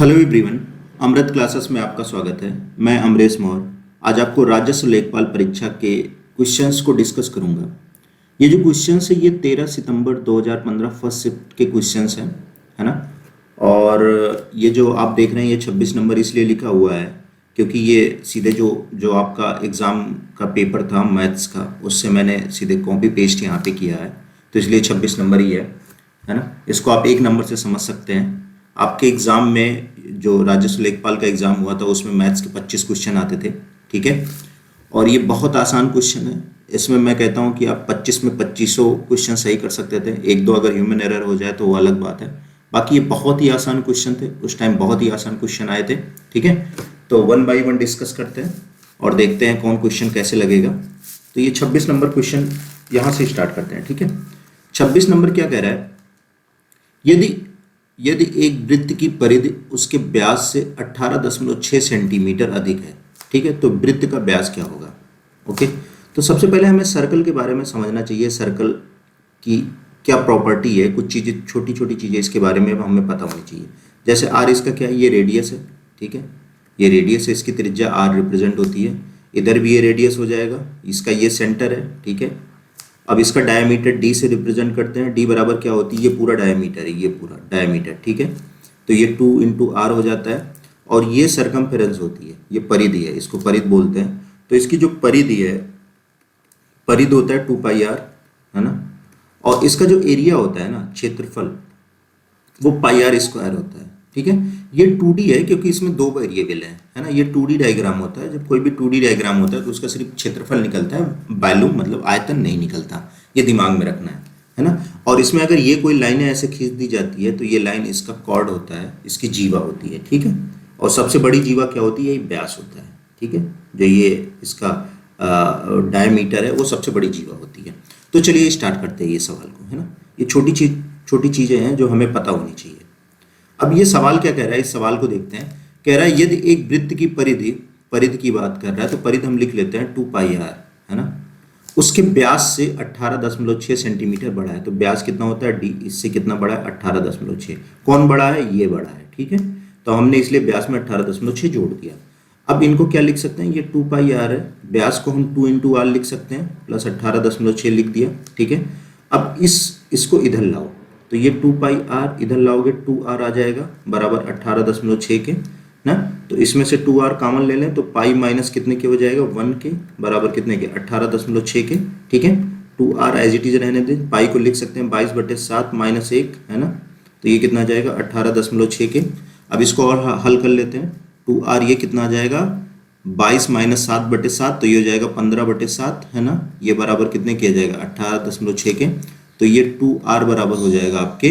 Hello everyone. अमृत classes में आपका स्वागत है। मैं अमरेश मौर्य आज आपको राजस्व लेखपाल परीक्षा के क्वेश्चंस को डिस्कस करूंगा। ये जो क्वेश्चंस है ये 13 सितंबर 2015 फर्स्ट शिफ्ट के क्वेश्चंस हैं, है ना। और ये जो आप देख रहे हैं ये 26 नंबर इसलिए लिखा हुआ है क्योंकि ये सीधे जो जो आपका एग्ज़ाम का पेपर था मैथ्स का, उससे मैंने सीधे कॉपी पेस्ट यहाँ पे किया है, तो इसलिए 26 नंबर ही है ना। इसको आप एक नंबर से समझ सकते हैं। आपके एग्ज़ाम में जो राजस्व लेखपाल का एग्ज़ाम हुआ था उसमें मैथ्स के 25 क्वेश्चन आते थे, ठीक है। और ये बहुत आसान क्वेश्चन है। इसमें मैं कहता हूँ कि आप 25 में 2500 क्वेश्चन सही कर सकते थे। एक दो अगर ह्यूमन एरर हो जाए तो वो अलग बात है। बाकी ये बहुत ही आसान क्वेश्चन थे, उस टाइम बहुत ही आसान क्वेश्चन आए थे, ठीक है। तो वन बाई वन डिस्कस करते हैं और देखते हैं कौन क्वेश्चन कैसे लगेगा। तो ये 26 नंबर क्वेश्चन यहाँ से स्टार्ट करते हैं, ठीक है। 26 नंबर क्या कह रहा है, यदि यदि एक वृत्त की परिधि उसके व्यास से 18.6 सेंटीमीटर अधिक है, ठीक है, तो वृत्त का व्यास क्या होगा। ओके, तो सबसे पहले हमें सर्कल के बारे में समझना चाहिए। सर्कल की क्या प्रॉपर्टी है, कुछ चीज़ें छोटी छोटी चीज़ें इसके बारे में हमें पता होनी चाहिए। जैसे आर इसका क्या है, ये रेडियस है, ठीक है, ये रेडियस है, इसकी त्रिज्या आर रिप्रेजेंट होती है। इधर भी ये रेडियस हो जाएगा, इसका ये सेंटर है, ठीक है। अब इसका डायमीटर डी से रिप्रेजेंट करते हैं। डी बराबर क्या होती है, ये पूरा डायमीटर है, ये पूरा डायमीटर, ठीक है। तो ये 2 इंटू आर हो जाता है। और ये सरकमफेरेंस होती है, ये परिधि है, इसको परिधि बोलते हैं। तो इसकी जो परिधि है, परिधि होता है 2 पाई आर, है ना। और इसका जो एरिया होता है ना, क्षेत्रफल, वो पाई आर स्क्वायर होता है, ठीक है। ये 2D है क्योंकि इसमें दो वेरिएबल है ना। ये 2D डायग्राम होता है। जब कोई भी 2D डायग्राम होता है तो उसका सिर्फ क्षेत्रफल निकलता है, वॉल्यूम मतलब आयतन नहीं निकलता। ये दिमाग में रखना है ना। और इसमें अगर ये कोई लाइनें ऐसे खींच दी जाती है तो ये लाइन इसका कॉर्ड होता है, इसकी जीवा होती है, ठीक है। और सबसे बड़ी जीवा क्या होती है, ये व्यास होता है, ठीक है। जो ये इसका डायमीटर है वो सबसे बड़ी जीवा होती है। तो चलिए स्टार्ट करते हैं ये सवाल को, है ना। ये छोटी चीज़ें हैं जो हमें पता होनी चाहिए। अब ये सवाल क्या कह रहा है, इस सवाल को देखते हैं। कह रहा है यदि एक वृत्त की परिधि की बात कर रहा है, तो परिधि हम लिख लेते हैं 2 पाई आर, है ना। उसके व्यास से 18.6 सेंटीमीटर बड़ा है। तो व्यास कितना होता है, डी, इससे कितना बड़ा है, 18.6। कौन बड़ा है, ये बड़ा है, ठीक है। तो हमने इसलिए व्यास में 18.6 जोड़ दिया। अब इनको क्या लिख सकते हैं, ये 2 पाई आर है, व्यास को हम 2 इंटू आर लिख सकते हैं, प्लस 18.6 लिख दिया, ठीक है। अब इसको इधर लाओ, तो ये 2 पाई आर इधर लाओगे 2r आ जाएगा बराबर 18.6 के ना। तो इसमें से 2r कॉमन ले लें तो पाई माइनस कितने के हो जाएगा, 1 के बराबर कितने के, 18.6 के, ठीक है। 2r एज इट इज रहने दें। पाई को लिख सकते हैं 22/7 माइनस 1, है ना। तो ये कितना आ जाएगा 18.6 के। अब इसको और हल कर लेते हैं। 2r ये कितना आ जाएगा 22 माइनस 7/7, तो ये हो जाएगा 15/7, है ना। ये बराबर कितने किया जाएगा 18.6 के। तो ये 2r बराबर हो जाएगा आपके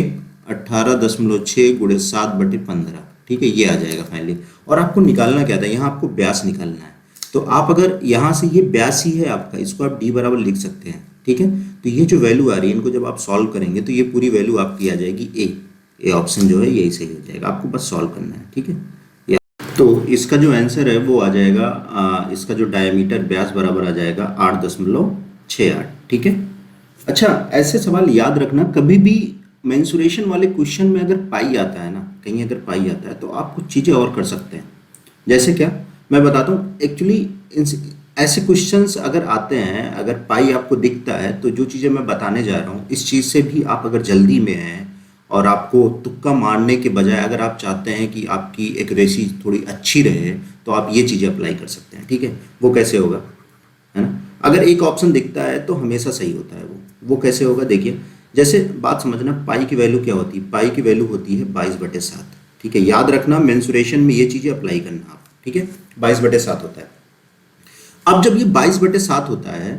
18.6 गुणे 7/15, ठीक है। ये आ जाएगा फाइनली। और आपको निकालना क्या था, यहाँ आपको व्यास निकालना है। तो आप अगर यहाँ से ये व्यास ही है आपका, इसको आप d बराबर लिख सकते हैं, ठीक है। तो ये जो वैल्यू आ रही है, इनको जब आप सॉल्व करेंगे तो ये पूरी वैल्यू आपकी आ जाएगी ए ऑप्शन जो है यही सही हो जाएगा। आपको बस सॉल्व करना है, ठीक है। तो इसका जो आंसर है वो आ जाएगा, इसका जो डायमीटर व्यास बराबर आ जाएगा 8.68, ठीक है। अच्छा, ऐसे सवाल याद रखना, कभी भी मेंसुरेशन वाले क्वेश्चन में अगर पाई आता है ना, कहीं अगर पाई आता है तो आप कुछ चीज़ें और कर सकते हैं। जैसे क्या, मैं बताता हूँ। एक्चुअली ऐसे क्वेश्चंस अगर आते हैं, अगर पाई आपको दिखता है, तो जो चीज़ें मैं बताने जा रहा हूँ इस चीज़ से भी आप अगर जल्दी में हैं और आपको तुक्का मारने के बजाय अगर आप चाहते हैं कि आपकी एक्यूरेसी थोड़ी अच्छी रहे, तो आप ये चीज़ें अप्लाई कर सकते हैं, ठीक है। वो कैसे होगा, है ना। अगर एक ऑप्शन दिखता है तो हमेशा सही होता है वो कैसे होगा, देखिए। जैसे बात समझना, पाई की वैल्यू क्या होती है, पाई की वैल्यू होती है 22/7, ठीक है। याद रखना, मेंसुरेशन में ये चीज़ें अप्लाई करना आप, ठीक है। 22/7 होता है। अब जब ये 22/7 होता है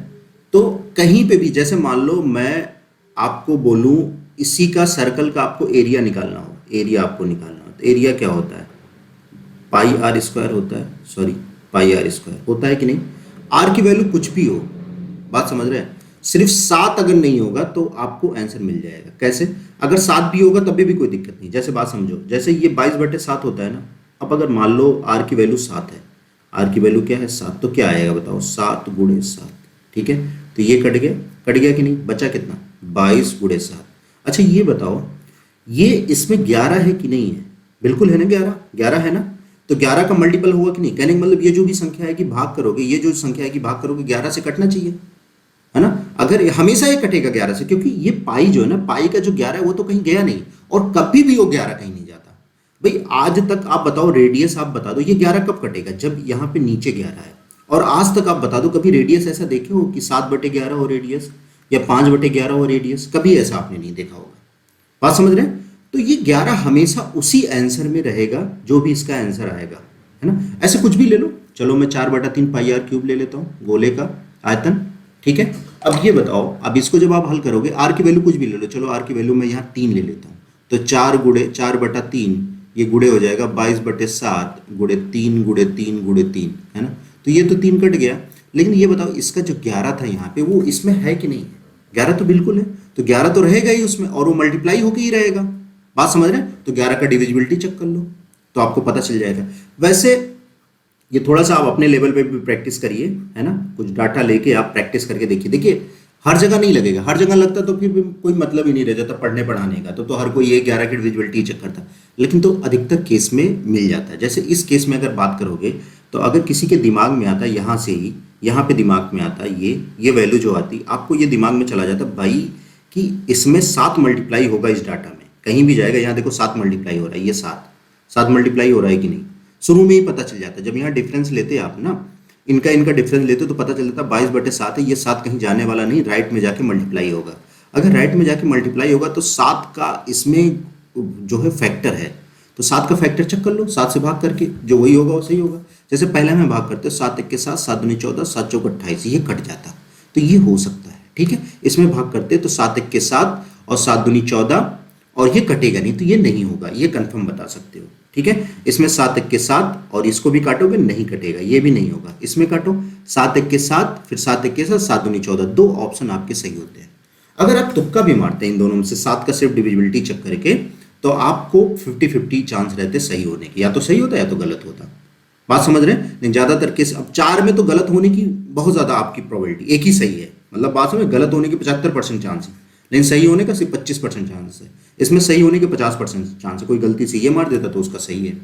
तो कहीं पे भी, जैसे मान लो मैं आपको बोलूँ इसी का सर्कल का आपको एरिया निकालना हो, एरिया आपको निकालना हो, तो एरिया क्या होता है, पाई आर स्क्वायर होता है, सॉरी पाई आर स्क्वायर होता है कि नहीं। आर की वैल्यू कुछ भी हो, बात समझ रहे हैं। सिर्फ 7 अगर नहीं होगा तो आपको आंसर मिल जाएगा। कैसे, अगर 7 भी होगा तभी भी कोई दिक्कत नहीं। जैसे बात समझो, जैसे ये 22/7 होता है ना। अब अगर मान लो आर की वैल्यू 7 है, आर की वैल्यू क्या है 7, तो क्या आएगा बताओ, 7 गुणे 7, ठीक है। तो ये कट गया कि नहीं, बचा कितना 22 गुणे 7। अच्छा ये बताओ, ये इसमें 11 है कि नहीं है, बिल्कुल है ना, 11 11 है ना। तो 11 का मल्टीपल होगा कि नहीं, कहने का मतलब ये जो भी संख्या है कि भाग करोगे, ये जो संख्या है कि भाग करोगे 11 से कटना चाहिए, है ना। अगर हमेशा ये कटेगा 11 से, क्योंकि ये पाई जो है ना, पाई का जो 11 है वो तो कहीं गया नहीं, और कभी भी वो 11 कहीं नहीं जाता। भाई आज तक आप बताओ, रेडियस आप बता दो, ये 11 कब कटेगा, जब यहाँ पे नीचे 11 है। और आज तक आप बता दो कभी रेडियस ऐसा देखे हो कि 7/11 हो रेडियस, या 5/11 हो रेडियस, कभी ऐसा आपने नहीं देखा होगा। बात समझ रहे हैं। तो ये 11 हमेशा उसी आंसर में रहेगा जो भी इसका आंसर आएगा, है ना। ऐसे कुछ भी ले लो, चलो मैं 4/3 पाई आर क्यूब ले लेता हूँ, गोले का आयतन, ठीक है। अब ये बताओ, अब इसको जब आप हल करोगे, आर की वैल्यू कुछ भी ले लो, चलो आर की वैल्यू मैं यहाँ 3 ले लेता हूँ, तो 4/3 ये गुड़े हो जाएगा 22/7 गुड़े 3 है ना। तो ये तो 3 कट गया, लेकिन ये बताओ इसका जो 11 था यहाँ पे, वो इसमें है कि नहीं है, 11 तो बिल्कुल है, तो 11 तो रहेगा ही उसमें, और वो मल्टीप्लाई होकर ही रहेगा। बात समझ रहे हैं। तो 11 का डिविजिबिलिटी चेक कर लो, तो आपको पता चल जाएगा। वैसे ये थोड़ा सा आप अपने लेवल पे भी प्रैक्टिस करिए, है ना, कुछ डाटा लेके आप प्रैक्टिस करके देखिए। देखिए हर जगह नहीं लगेगा, हर जगह लगता तो फिर भी कोई मतलब ही नहीं रह जाता पढ़ने पढ़ाने का, तो हर कोई ये 11 की डिविजिबिलिटी चेक करता, लेकिन तो अधिकतर केस में मिल जाता है। जैसे इस केस में अगर बात करोगे, तो अगर किसी के दिमाग में आता है यहाँ से ही, यहाँ पे दिमाग में आता है ये वैल्यू जो आती, आपको ये दिमाग में चला जाता भाई कि इसमें 7 मल्टीप्लाई होगा इस डाटा में, कहीं भी जाएगा, यहाँ देखो 7 मल्टीप्लाई हो रहा है, ये 7 मल्टीप्लाई हो रहा है कि नहीं, शुरू में ही पता चल जाता है। जब यहाँ डिफरेंस लेते हैं आप ना, इनका डिफरेंस लेते तो पता चल जाता 22/7 है, ये 7 कहीं जाने वाला नहीं, राइट में जाके मल्टीप्लाई होगा। अगर राइट में जाके मल्टीप्लाई होगा तो 7 का इसमें जो है फैक्टर है, तो 7 का फैक्टर चेक कर लो, 7 से भाग करके जो वही होगा वो सही होगा। जैसे पहले में भाग करते 7 1 के 7, 7 दूनी 14, 7 चौक 28, ये कट जाता, तो ये हो सकता है, ठीक है। इसमें भाग करते तो 7 1 के 7 और 7 दूनी 14, और ये कटेगा नहीं, तो ये नहीं होगा, ये कंफर्म बता सकते हो, ठीक है। इसमें 7 1 के 7 और इसको भी काटोगे नहीं कटेगा, ये भी नहीं होगा। इसमें काटो 7 1 के 7, फिर 7 1 के 7, 7 दूनी 14, 2 ऑप्शन आपके सही होते हैं। अगर आप तुक्का भी मारते हैं इन दोनों में से 7 का सिर्फ डिविजिबिलिटी चेक करके, तो आपको 50-50 चांस रहते सही होने के, या तो सही होता या तो गलत होता। बात समझ रहे हैं। लेकिन ज्यादातर केस, अब 4 में तो गलत होने की बहुत ज्यादा आपकी प्रोबेबिलिटी, एक ही सही है, मतलब बात समझ, गलत होने के 75% चांस है, लेकिन सही होने का सिर्फ 25% चांस है। इसमें सही होने के 50% चांस है, कोई गलती से ये मार देता तो उसका सही है।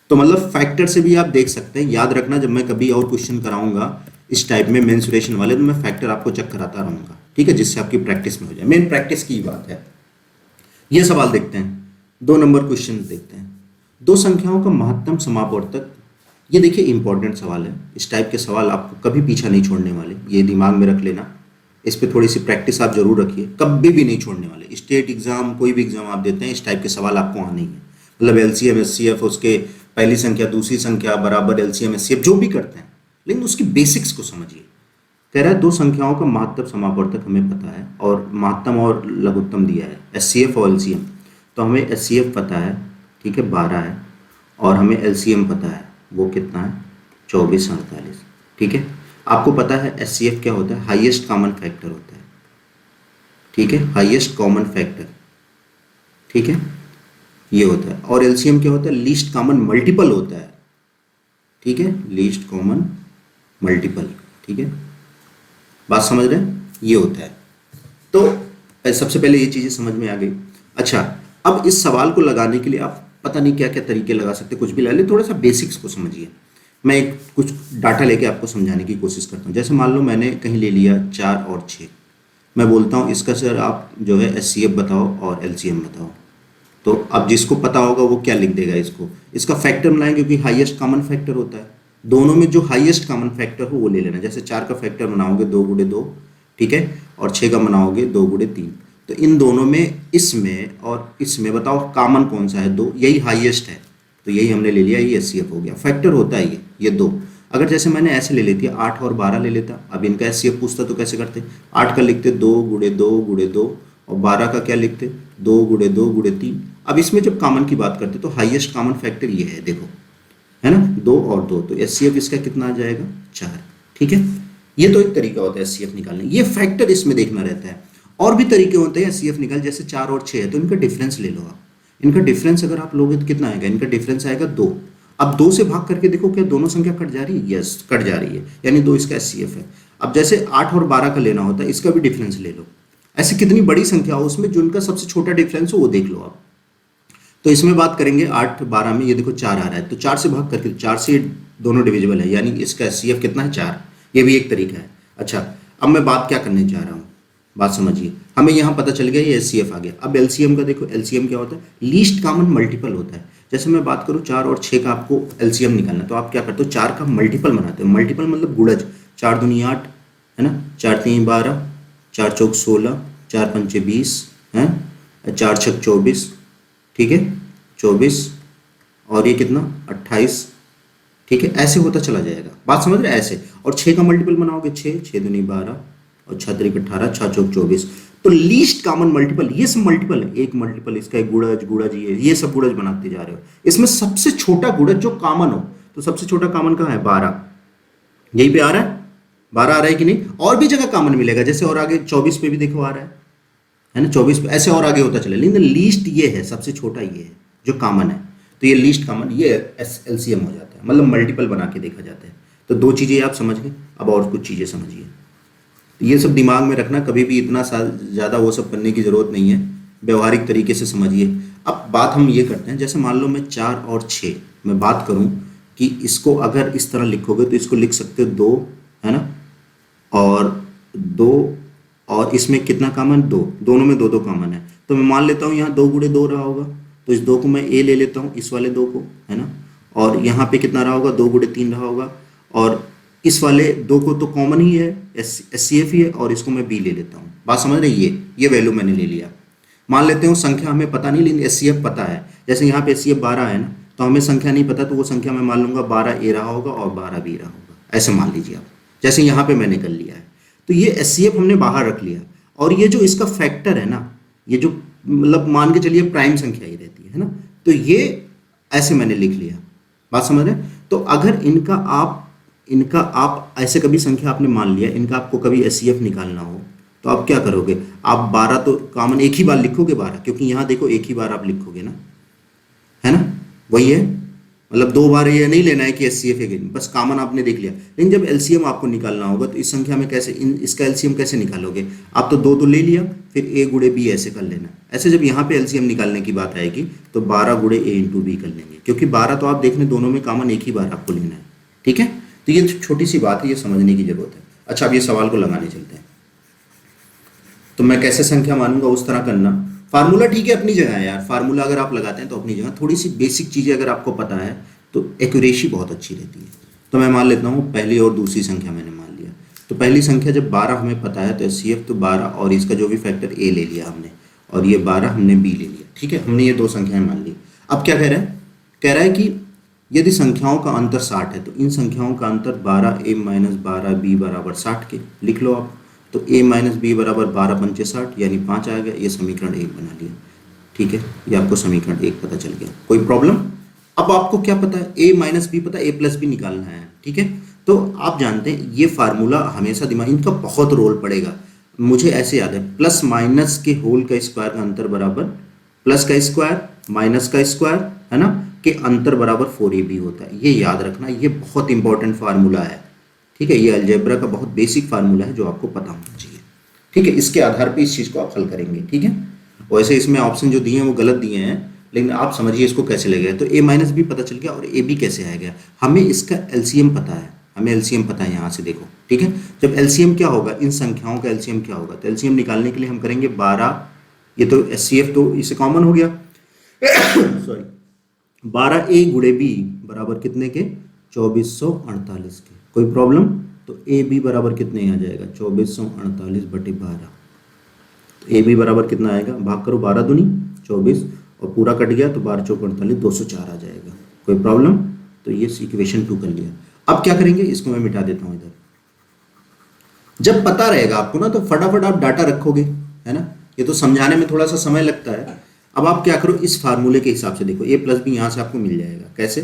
तो मतलब फैक्टर से भी आप देख सकते हैं। याद रखना, जब मैं कभी और क्वेश्चन कराऊंगा इस टाइप में मेंसुरेशन वाले, तो मैं फैक्टर आपको चेक कराता रहूंगा, ठीक है, जिससे आपकी प्रैक्टिस में हो जाए। मेन प्रैक्टिस की बात है। ये सवाल देखते हैं, 2 नंबर क्वेश्चन देखते हैं। 2 संख्याओं का महत्तम समापवर्तक, ये देखिए इंपॉर्टेंट सवाल है। इस टाइप के सवाल आपको कभी पीछा नहीं छोड़ने वाले, ये दिमाग में रख लेना। इस पे थोड़ी सी प्रैक्टिस आप जरूर रखिए, कभी भी नहीं छोड़ने वाले। स्टेट एग्जाम, कोई भी एग्जाम आप देते हैं, इस टाइप के सवाल आपको आने ही है। मतलब एलसीएम एचसीएफ, उसके पहली संख्या दूसरी संख्या बराबर एलसीएम एचसीएफ जो भी करते हैं, लेकिन उसकी बेसिक्स को समझिए। कह रहा है 2 संख्याओं का महत्तम समापवर्तक हमें पता है, और महत्तम और लघुत्तम दिया है, एचसीएफ और एलसीएम। तो हमें एचसीएफ पता है, ठीक है, 12 है, और हमें एलसीएम पता है, वो कितना है, 24 48, ठीक है। आपको पता है एचसीएफ क्या होता है, हाईएस्ट कॉमन फैक्टर होता है, ठीक है, हाईएस्ट कॉमन फैक्टर, ठीक है, ये होता है। और एलसीएम क्या होता है, लीस्ट कॉमन मल्टीपल होता है, ठीक है, लीस्ट कॉमन मल्टीपल, ठीक है। बात समझ रहे हैं, ये होता है। तो सबसे पहले ये चीजें समझ में आ गई। अच्छा, अब इस सवाल को लगाने के लिए आप पता नहीं क्या क्या तरीके लगा सकते, कुछ भी ला ले, थोड़ा सा बेसिक्स को समझिए। मैं एक कुछ डाटा लेके आपको समझाने की कोशिश करता हूँ। जैसे मान लो मैंने कहीं ले लिया 4 और 6, मैं बोलता हूँ इसका सर आप जो है एचसीएफ बताओ और एलसीएम बताओ। तो अब जिसको पता होगा वो क्या लिख देगा, इसका फैक्टर बनाएंगे, क्योंकि हाईएस्ट कॉमन फैक्टर होता है। दोनों में जो हाईएस्ट कॉमन फैक्टर हो वो ले लेना। जैसे 4 का फैक्टर बनाओगे 2 गुणे 2, ठीक है, और 6 का बनाओगे 2 गुणे 3। तो इन दोनों में, इसमें और इसमें बताओ कॉमन कौन सा है, 2, यही हाईएस्ट है, तो यही हमने ले लिया, ये एचसीएफ हो गया। फैक्टर होता है ये 2। अगर जैसे मैंने ऐसे ले लेती 8 और 12 ले लेता, अब इनका एचसीएफ पूछता तो कैसे करते, 8 का लिखते 2 गुणे 2 गुणे 2, और 12 का क्या लिखते 2 गुणे 2 गुणे 3। अब इसमें जब कॉमन की बात करते तो हाईएस्ट कॉमन फैक्टर ये है, देखो, है ना, 2 और 2, तो एचसीएफ इसका कितना आ जाएगा, 4, ठीक है। ये तो एक तरीका होता है एचसीएफ निकालने, ये फैक्टर इसमें देखना रहता है। और भी तरीके होते हैं एचसीएफ निकाल, जैसे 4 और 6 है तो इनका डिफरेंस ले लो आप। इनका डिफरेंस अगर आप लोगे तो कितना आएगा, इनका डिफरेंस आएगा 2। अब 2 से भाग करके देखो क्या दोनों संख्या कट जा रही है, यस कट जा रही है, यानी 2 इसका एचसीएफ है। अब जैसे 8 और 12 का लेना होता है, इसका भी डिफरेंस ले लो। ऐसे कितनी बड़ी संख्या हो उसमें जो इनका सबसे छोटा डिफरेंस हो वो देख लो आप। तो इसमें बात करेंगे 8 12 में, ये देखो 4 आ रहा है तो 4 से भाग करके 4 से दोनों डिविजिबल है, यानी इसका एचसीएफ कितना है 4। ये भी एक तरीका है। अच्छा, अब मैं बात क्या करने जा रहा हूँ, बात समझिए। हमें यहाँ पता चल गया ये एचसीएफ आ गया। अब एलसीएम का देखो, एलसीएम क्या होता है, लीस्ट कॉमन मल्टीपल होता है। जैसे मैं बात करूँ 4 और 6 का आपको एलसीएम निकालना, तो आप क्या करते हो, 4 का मल्टीपल बनाते हो। मल्टीपल मतलब गुणज, 4 दूनी 8 है ना, 4 तीन 12, 4 चौक 16, 4 पंचे 20 है, 4 छक 24, ठीक है 24, और ये कितना 28, ठीक है। ऐसे होता चला जाएगा, बात समझ रहे हैं ऐसे। और 6 का मल्टीपल बनाओगे 6, 6 दूनी 12 और 6 त्रिक 18, 6 चौक 24। तो लीस्ट कॉमन मल्टीपल, ये सब मल्टीपल है, एक मल्टीपल इसका, एक गुणज गुणज ये सब गुणज बनाते जा रहे हो। इसमें सबसे छोटा गुणज जो कॉमन हो, तो सबसे छोटा कॉमन कहाँ है 12, यही पे आ रहा है 12 आ रहा है कि नहीं। और भी जगह कॉमन मिलेगा, जैसे और आगे 24 पे भी देखो आ रहा है ना 24 पे, ऐसे और आगे होता चले, लेकिन लीस्ट ये है, सबसे छोटा ये है जो कॉमन है। तो ये लीस्ट कॉमन, ये एलसीएम हो जाता है, मतलब मल्टीपल बना के देखा जाता है। तो 2 चीज़ें आप समझ गए, अब और कुछ चीज़ें समझिए। तो ये सब दिमाग में रखना, कभी भी इतना ज़्यादा वो सब करने की ज़रूरत नहीं है, व्यवहारिक तरीके से समझिए। अब बात हम ये करते हैं, जैसे मान लो मैं 4 और 6 मैं बात करूं कि इसको अगर इस तरह लिखोगे तो इसको लिख सकते हो 2 है ना, और 2, और इसमें कितना कॉमन 2, दोनों में 2 2 कॉमन है। तो मैं मान लेता हूँ यहाँ 2 गुणे 2 रहा होगा, तो इस 2 को मैं ए ले लेता हूँ, इस वाले 2 को है ना, और यहाँ पे कितना रहा होगा 2 गुणे 3 रहा होगा, और इस वाले 2 को तो कॉमन ही है, एचसीएफ ही है, और इसको मैं बी ले लेता हूँ। बात समझ रहे, ये वैल्यू मैंने ले लिया। मान लेते हो संख्या हमें पता नहीं, लेकिन एचसीएफ पता है। जैसे यहाँ पे एचसीएफ 12 है ना, तो हमें संख्या नहीं पता, तो वो संख्या मैं मान लूंगा 12 ए रहा होगा और 12 बी रहा होगा, ऐसे मान लीजिए आप। जैसे यहाँ पे मैंने कर लिया है, तो ये एचसीएफ हमने बाहर रख लिया। और ये जो इसका फैक्टर है ना, ये जो मतलब मान के चलिए प्राइम संख्या ही रहती है ना, तो ये ऐसे मैंने लिख लिया। बात समझ रहे हैं। तो अगर इनका आप ऐसे कभी संख्या आपने मान लिया, इनका आपको कभी एचसीएफ निकालना हो, तो आप क्या करोगे, आप 12 तो कॉमन एक ही बार लिखोगे 12, क्योंकि यहाँ देखो एक ही बार आप लिखोगे ना, है ना, वही है, मतलब 2 बार ये नहीं लेना है कि एचसीएफ है, बस कॉमन आपने देख लिया। लेकिन जब एलसीएम आपको निकालना होगा, तो इस संख्या में कैसे इसका एलसीएम कैसे निकालोगे, आप तो 2 तो ले लिया, फिर ए गुणे बी ऐसे कर लेना। ऐसे जब यहाँ पे एलसीएम निकालने की बात आएगी, तो 12 गुणे ए इंटू बी कर लेंगे, क्योंकि 12 तो आप देखने दोनों में कॉमन एक ही बार आपको लेना है, ठीक है। तो ये छोटी सी बात है, ये समझने की जरूरत है। अच्छा, अब ये सवाल को लगाने चलते हैं। तो मैं कैसे संख्या मानूंगा उस तरह करना। फार्मूला ठीक है अपनी जगह है यार, फार्मूला अगर आप लगाते हैं तो अपनी जगह, थोड़ी सी बेसिक चीज़ें अगर आपको पता है तो एक्यूरेसी बहुत अच्छी रहती है। तो मैं मान लेता हूँ पहली और दूसरी संख्या मैंने मान लिया। तो पहली संख्या जब 12 हमें पता है, तो एचसीएफ तो 12 और इसका जो भी फैक्टर ए ले लिया हमने, और ये 12 हमने बी ले लिया, ठीक है। हमने ये 2 संख्याएं मान ली। अब क्या कह रहा है, कह रहा है कि यदि संख्याओं का अंतर 60 है, तो इन संख्याओं का अंतर 12 a माइनस 12 b बराबर 60 के लिख लो आप। तो a माइनस बी बराबर 12 पंचे 60, यानी 5 आ गया। ये समीकरण 1 बना लिया, ठीक है। ये आपको समीकरण 1 पता चल गया, कोई प्रॉब्लम। अब आपको क्या पता है, a माइनस बी पता है, a प्लस बी निकालना है, ठीक है। तो आप जानते हैं ये फार्मूला हमेशा दिमाग, इनका बहुत रोल पड़ेगा। मुझे ऐसे याद है, प्लस माइनस के होल का स्क्वायर का अंतर बराबर प्लस का स्क्वायर माइनस का स्क्वायर, है ना, के अंतर बराबर 4ab होता है। ये याद रखना, ये बहुत इंपॉर्टेंट फार्मूला है, ठीक है। ये अलजेब्रा का बहुत बेसिक फार्मूला है जो आपको पता होना चाहिए, ठीक है। इसके आधार पे इस चीज़ को आप हल करेंगे, ठीक है। वैसे इसमें ऑप्शन जो दिए हैं वो गलत दिए हैं, लेकिन आप समझिए इसको कैसे लगेगा। तो a माइनस बी पता चल गया, और ए बी कैसे आ गया, हमें इसका एलसीएम पता है, हमें एलसीएम पता है, यहाँ से देखो, ठीक है। जब एलसीएम क्या होगा, इन संख्याओं का एलसीएम क्या होगा, तो एलसीएम निकालने के लिए हम करेंगे 12, ये तो एचसीएफ तो इससे कॉमन हो गया सॉरी, 12 ए गुणे बी बराबर कितने के, 2448 के, कोई प्रॉब्लम। तो ए बी बराबर कितने आ जाएगा, 2448 बटे 12। तो ए बी बराबर कितना आएगा, भाग करो 12 दूनी 24, और पूरा कट गया तो 12 चौक 48, 204 आ जाएगा, कोई प्रॉब्लम। तो ये इक्वेशन 2 कर लिया। अब क्या करेंगे, इसको मैं मिटा देता हूँ इधर। जब पता रहेगा आपको ना, तो फटाफट आप डाटा रखोगे, है ना। ये तो समझाने में थोड़ा सा समय लगता है। अब आप क्या करो, इस फार्मूले के हिसाब से देखो, ए प्लस बी यहाँ से आपको मिल जाएगा। कैसे,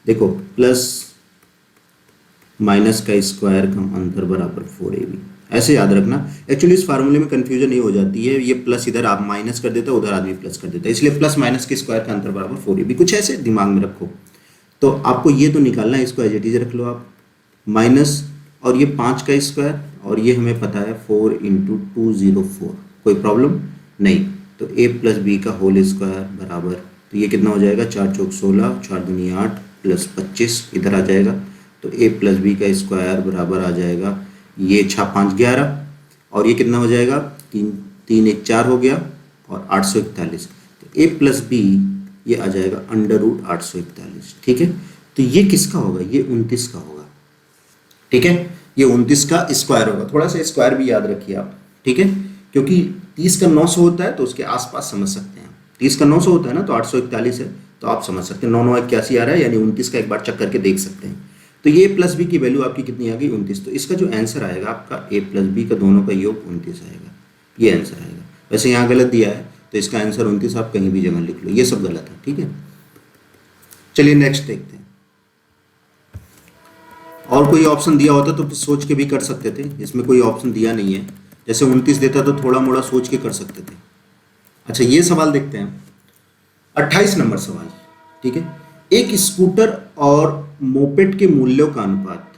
देखो, प्लस माइनस का स्क्वायर का अंतर बराबर 4ab, ऐसे याद रखना। एक्चुअली इस फार्मूले में कंफ्यूजन नहीं हो जाती है, ये प्लस इधर आप माइनस कर देते हो, उधर आदमी प्लस कर देता है, इसलिए प्लस माइनस के स्क्वायर का अंतर बराबर 4ab, कुछ ऐसे दिमाग में रखो। तो आपको ये तो निकालना है, इसको एज इट इज रख लो आप, माइनस और ये 5 का स्क्वायर, और ये हमें पता है 4 इंटू 204, कोई प्रॉब्लम नहीं। तो a प्लस बी का होल स्क्वायर बराबर तो ये कितना हो जाएगा, 4 चौक 16, 4 दूनी 8 प्लस 25 इधर आ जाएगा। तो a प्लस बी का स्क्वायर बराबर आ जाएगा, ये 6 5 11, और ये कितना हो जाएगा, 3 3 1 4 हो गया, और 841। तो a प्लस बी ये आ जाएगा अंडर रूट 841। ठीक है, तो ये किसका होगा, ये 29 का होगा। ठीक है, ये 29 का स्क्वायर होगा। थोड़ा सा स्क्वायर भी याद रखिए आप। ठीक है, क्योंकि 30 का 900 होता है तो उसके आसपास समझ सकते हैं। 30 का 900 होता है ना, तो 841 है, तो आप समझ सकते हैं 9 9 81 आ रहा है, यानी 29 का एक बार चेक करके देख सकते हैं। तो ये प्लस बी की वैल्यू आपकी कितनी आ गई, 29। तो इसका जो आंसर आएगा आपका a प्लस बी का दोनों का योग 29 आएगा, ये आंसर आएगा। वैसे यहाँ गलत दिया है, तो इसका आंसर 29 आप कहीं भी जगह लिख लो, ये सब गलत है। ठीक है, चलिए नेक्स्ट देखते हैं। और कोई ऑप्शन दिया होता तो सोच के भी कर सकते थे, इसमें कोई ऑप्शन दिया नहीं है। जैसे 29 देता तो थोड़ा मोड़ा सोच के कर सकते थे। अच्छा, ये सवाल देखते हैं, 28 नंबर सवाल। ठीक है, एक स्कूटर और मोपेड के मूल्यों का अनुपात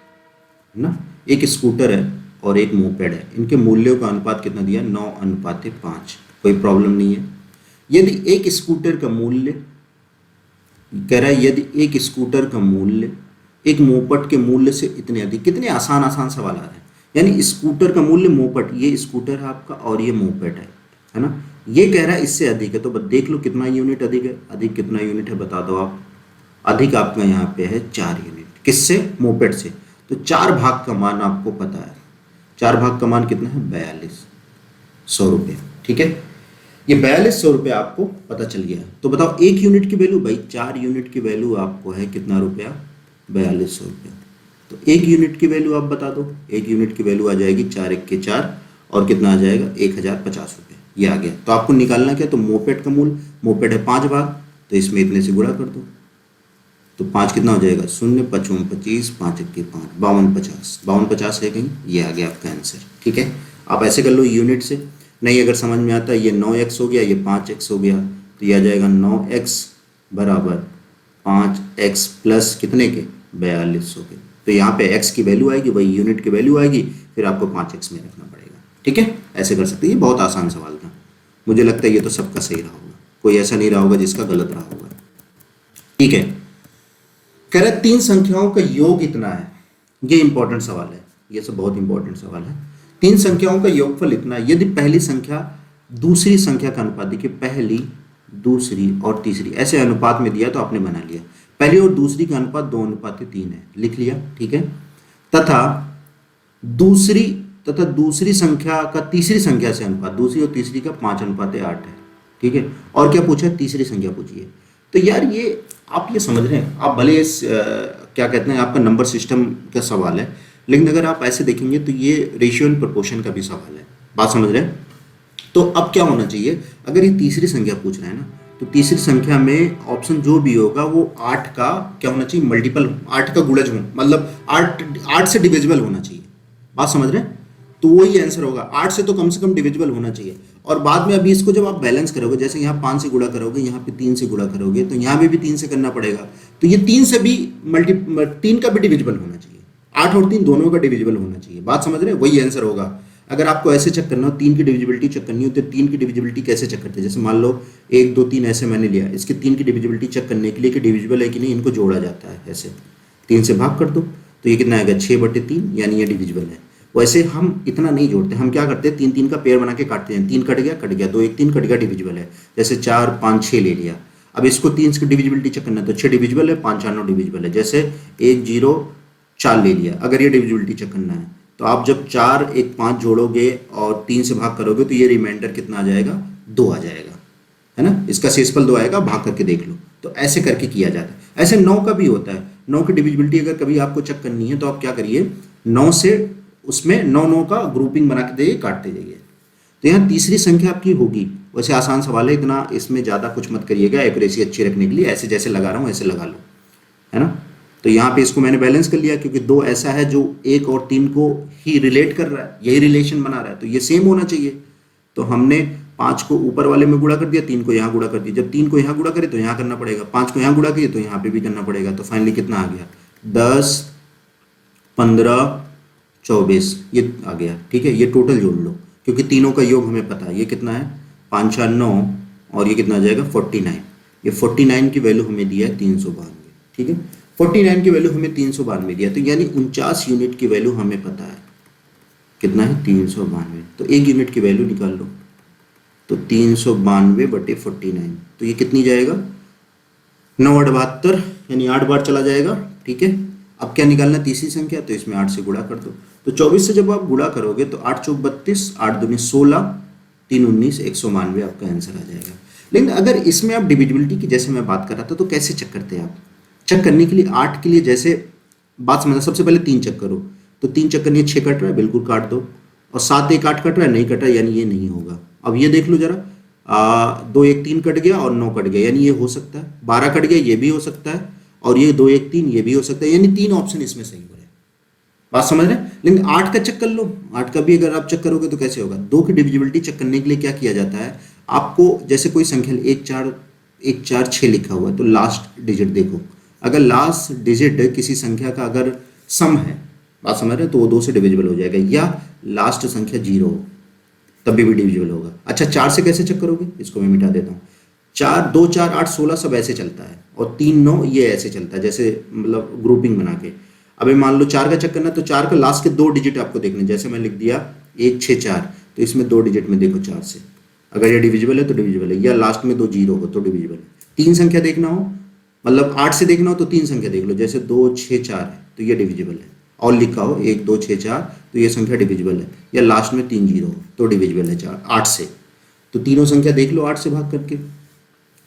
है ना, एक स्कूटर है और एक मोपेड है, इनके मूल्यों का अनुपात कितना दिया, 9:5। कोई प्रॉब्लम नहीं है। यदि एक स्कूटर का मूल्य, कह रहा है यदि एक स्कूटर का मूल्य एक मोपेड के मूल्य से इतने अधिक, कितने आसान आसान सवाल आ रहे हैं। यानी स्कूटर का मूल्य, मोपेड, ये स्कूटर है आपका और ये मोपेड है ना, ये कह रहा है इससे अधिक है, तो बस देख लो कितना यूनिट अधिक है। अधिक कितना यूनिट है बता दो आप। अधिक आपका यहाँ पे है 4 यूनिट, किससे, मोपेड से। तो 4 भाग का मान आपको पता है, 4 भाग का मान कितना है, 4200 रुपये। ठीक है, ये 4200 रुपये आपको पता चल गया। तो बताओ 1 यूनिट की वैल्यू, भाई 4 यूनिट की वैल्यू आपको है कितना रुपया, 4200 रुपये। तो 1 यूनिट की वैल्यू आप बता दो। 1 यूनिट की वैल्यू आ जाएगी 4 1 के 4, और कितना आ जाएगा, 1050 रुपये, ये आ गया। तो आपको निकालना क्या, तो मोपेड का मूल्य, मोपेड है 5 भाग, तो इसमें इतने से गुणा कर दो। तो 5 कितना हो जाएगा, 0 5 25, 5 1 5, 52 50, 52 50 है कहीं, ये आ गया आपका आंसर। ठीक है, आप ऐसे कर लो यूनिट से। नहीं अगर समझ में आता है, ये 9x हो गया, ये 5x हो गया, तो ये आ जाएगा 9x बराबर 5x प्लस कितने के, 4200 के। तो यहाँ पे x की वैल्यू आएगी, वही यूनिट की वैल्यू आएगी, फिर आपको 5x में रखना पड़ेगा। ठीक है, ऐसे कर सकते हैं। ये बहुत आसान सवाल था, मुझे लगता है ये तो सबका सही रहा होगा, कोई ऐसा नहीं रहा होगा जिसका गलत रहा होगा। ठीक है, कह रहे 3 संख्याओं का योग इतना है। ये इंपॉर्टेंट सवाल है, ये सब बहुत इंपॉर्टेंट सवाल है। 3 संख्याओं का योगफल इतना है, यदि पहली संख्या दूसरी संख्या का अनुपात, देखिए पहली, दूसरी और तीसरी ऐसे अनुपात में दिया तो आपने बना लिया। पहली और दूसरी का अनुपात 2:3 है, लिख लिया। ठीक है, तथा दूसरी संख्या का तीसरी संख्या से अनुपात, दूसरी और तीसरी का 5:8 है। ठीक है, और क्या पूछा, तीसरी संख्या पूछी है। तो यार ये आप ये समझ रहे हैं, आप भले इस क्या कहते हैं, आपका नंबर सिस्टम का सवाल है, लेकिन अगर आप ऐसे देखेंगे तो ये रेशियो एंड प्रोपोर्शन का भी सवाल है। बात समझ रहे हैं। तो अब क्या होना चाहिए, अगर ये तीसरी संख्या पूछ रहा है ना, तो तीसरी संख्या में ऑप्शन जो भी होगा वो 8 का क्या होना चाहिए, मल्टीपल, 8 का गुणज हो, मतलब 8 से डिविजिबल होना चाहिए। बात समझ रहे हैं, तो वही आंसर होगा। 8 से तो कम से कम डिविजिबल होना चाहिए। और बाद में अभी इसको जब आप बैलेंस करोगे, जैसे यहाँ 5 से गुणा करोगे, यहाँ पे 3 से गुणा करोगे, तो यहाँ पे भी 3 से करना पड़ेगा। तो ये 3 से भी 3 का भी डिविजिबल होना चाहिए, 8 और 3 दोनों का डिविजिबल होना चाहिए। बात समझ रहे हैं, वही आंसर होगा। अगर आपको ऐसे चेक करना हो, 3 की डिविजिबिलिटी चेक करनी हो, तो 3 की डिविजिबिलिटी कैसे चेक करते हैं, जैसे मान लो 1 2 3 ऐसे मैंने लिया, इसके 3 की डिविजिबिलिटी चेक करने के लिए कि डिविजिबल है कि नहीं, इनको जोड़ा जाता है। ऐसे 3 से भाग कर दो, तो ये कितना आएगा, 6/3, यानी ये डिविजिबल है। वैसे हम इतना नहीं जोड़ते, हम क्या करते हैं, 3 3 का पेयर बना के काटते हैं। 3 कट गया, 2 1 3 कट गया, डिविजिबल है। जैसे 4 5 6 ले लिया, अब इसको 3 की डिविजिबिलिटी चेक करना है, तो 6 डिविजिबल है, 5 4 9 डिविजिबल है। जैसे 1 0 4 ले लिया, अगर ये डिविजिबिलिटी चेक करना है, तो आप जब 4 1 5 जोड़ोगे और 3 से भाग करोगे, तो ये रिमाइंडर कितना आ जाएगा, 2 आ जाएगा, है ना। इसका शेषफल 2 आएगा, भाग करके देख लो। तो ऐसे करके किया जाता है। ऐसे 9 का भी होता है। 9 की डिविजिबिलिटी अगर कभी आपको चेक करनी है, तो आप क्या करिए, 9 से उसमें 9 9 का ग्रुपिंग बना के देइए, काटते जाइए। तो यहाँ तीसरी संख्या आपकी होगी। वैसे आसान सवाल है, इतना इसमें ज़्यादा कुछ मत करिएगा, एक्यूरेसी अच्छी रखने के लिए ऐसे जैसे लगा रहा हूँ ऐसे लगा लो, है ना। तो यहाँ पे इसको मैंने बैलेंस कर लिया, क्योंकि 2 ऐसा है जो 1 और 3 को ही रिलेट कर रहा है, यही रिलेशन बना रहा है, तो ये सेम होना चाहिए। तो हमने 5 को ऊपर वाले में गुणा कर दिया, 3 को यहाँ गुणा कर दिया। जब 3 को यहाँ गुणा करे तो यहाँ करना पड़ेगा, 5 को यहाँ गुणा किए तो यहाँ पे भी करना पड़ेगा। तो फाइनली कितना आ गया, 10 15 24, ये आ गया। ठीक है, ये टोटल जोड़ लो, क्योंकि तीनों का योग हमें पता है। ये कितना है, 5 4 9, और ये कितना आ जाएगा 49। ये 49 की वैल्यू हमें दिया है 392, ठीक है। 49 की वैल्यू हमें 392 दिया, तो यानी 49 यूनिट की वैल्यू हमें पता है कितना है 392। तो एक यूनिट की वैल्यू निकाल लो, तो 392/49, तो ये कितनी जाएगा 9/72, यानी 8 बार चला जाएगा, ठीक है। अब क्या निकालना, तीसरी संख्या, तो इसमें 8 से गुणा कर दो। तो 24 से जब आप गुणा करोगे तो 8 चौक 32, 8 दूनी 16, 3 19, 192 आपका आंसर आ जाएगा। लेकिन अगर इसमें आप डिविजिबिलिटी की जैसे मैं बात कर रहा था, तो कैसे चेक करते हैं आप? चेक करने के लिए 8 के लिए जैसे बात समझना, सबसे पहले 3 चेक करो, तो 3 चेक करनी है, 6 कट रहा है, बिल्कुल काट दो। और 7 1 8 कट रहा है, नहीं कट रहा है, यानी ये नहीं होगा। अब ये देख लो जरा, 2 1 3 कट गया और 9 कट गया, यानी ये हो सकता है। 12 कट गया, ये भी हो सकता है, और ये 2 1 3 ये भी हो सकता है, यानी 3 ऑप्शन इसमें सही हो रहे हैं। बात समझ रहे हैं? लेकिन 8 का चेक कर लो, 8 का भी अगर आप चेक करोगे तो कैसे होगा? 2 की डिविजिबिलिटी चेक करने के लिए क्या किया जाता है, आपको जैसे कोई संख्या 1 4 6 लिखा हुआ है, तो लास्ट डिजिट देखो, अगर लास्ट डिजिट किसी संख्या का अगर सम है, बात समझ रहे हैं, तो वो 2 से डिविजिबल हो जाएगा, या लास्ट संख्या 0 हो तभी भी डिविजिबल होगा। अच्छा, 4 से कैसे चेक करोगे? इसको मैं मिटा देता हूँ। 4 2 4 8 16 सब ऐसे चलता है, और 3 9 ये ऐसे चलता है, जैसे मतलब ग्रुपिंग बना के। अभी मान लो 4 का चेक करना, तो 4 का लास्ट के 2 डिजिट आपको देखने, जैसे मैं लिख दिया 1 6 4, तो इसमें 2 डिजिट में देखो 4 से, अगर ये डिविजिबल है तो डिविजिबल है, या लास्ट में 2 0 हो तो डिविजिबल है। 3 संख्या देखना हो, मतलब 8 से देखना हो, तो 3 संख्या देख लो, जैसे 2 6 4 है तो ये डिविजिबल है, और लिखा हो 1 2 6 4 तो ये संख्या डिविजिबल है, या लास्ट में 3 0 हो तो डिविजिबल है 8 से। तो तीनों संख्या देख लो 8 से भाग करके।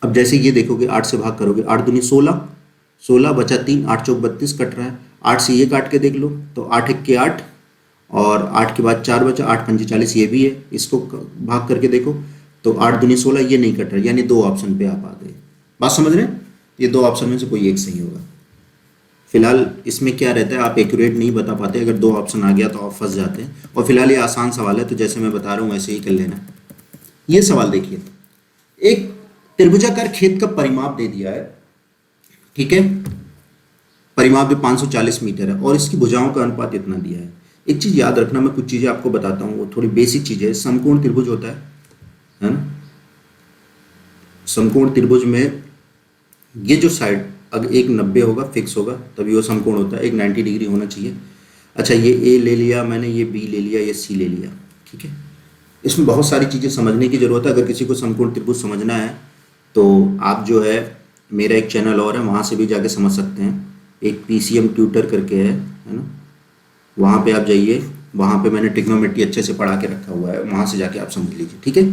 अब जैसे ये देखोगे 8 से भाग करोगे, 8 दूनी 16, 16 बचा 3, 8 चौक 32 कट रहा है, 8 से ये काट के देख लो, तो 8 1 के 8, और 8 के बाद 4 बचा, 8 5 40 ये भी है, इसको भाग करके देखो, तो 8 दूनी 16 ये नहीं कट रहा, यानी 2 ऑप्शन पे आप आ गए। बात समझ रहे हैं? ये 2 ऑप्शन में से कोई एक सही होगा। फिलहाल इसमें क्या रहता है, आप एक्यूरेट नहीं बता पाते, अगर 2 ऑप्शन आ गया तो आप फंस जाते हैं। और फिलहाल ये आसान सवाल है, तो जैसे मैं बता रहा हूँ वैसे ही कर लेना। ये सवाल देखिए, एक त्रिभुजाकार खेत का परिमाप दे दिया है, ठीक है, परिमाप भी 540 मीटर है, और इसकी भुजाओं का अनुपात इतना दिया है। एक चीज याद रखना, मैं कुछ चीजें आपको बताता हूँ, वो थोड़ी बेसिक चीज है। समकोण त्रिभुज होता है ना, समकोण त्रिभुज में ये जो साइड अगर एक 90 होगा, फिक्स होगा, तभी वो समकोण होता है, एक 90 डिग्री होना चाहिए। अच्छा, ये ए ले लिया मैंने, ये बी ले लिया, ये सी ले लिया, ठीक है। इसमें बहुत सारी चीज़ें समझने की ज़रूरत है। अगर किसी को समकोण त्रिभुज समझना है तो आप जो है, मेरा एक चैनल और है, वहाँ से भी जाके समझ सकते हैं। एक PCM ट्यूटर करके है ना, वहाँ पे आप जाइए, वहाँ पे मैंने ट्रिग्नोमेट्री अच्छे से पढ़ा के रखा हुआ है, वहाँ से जाके आप समझ लीजिए, ठीक है।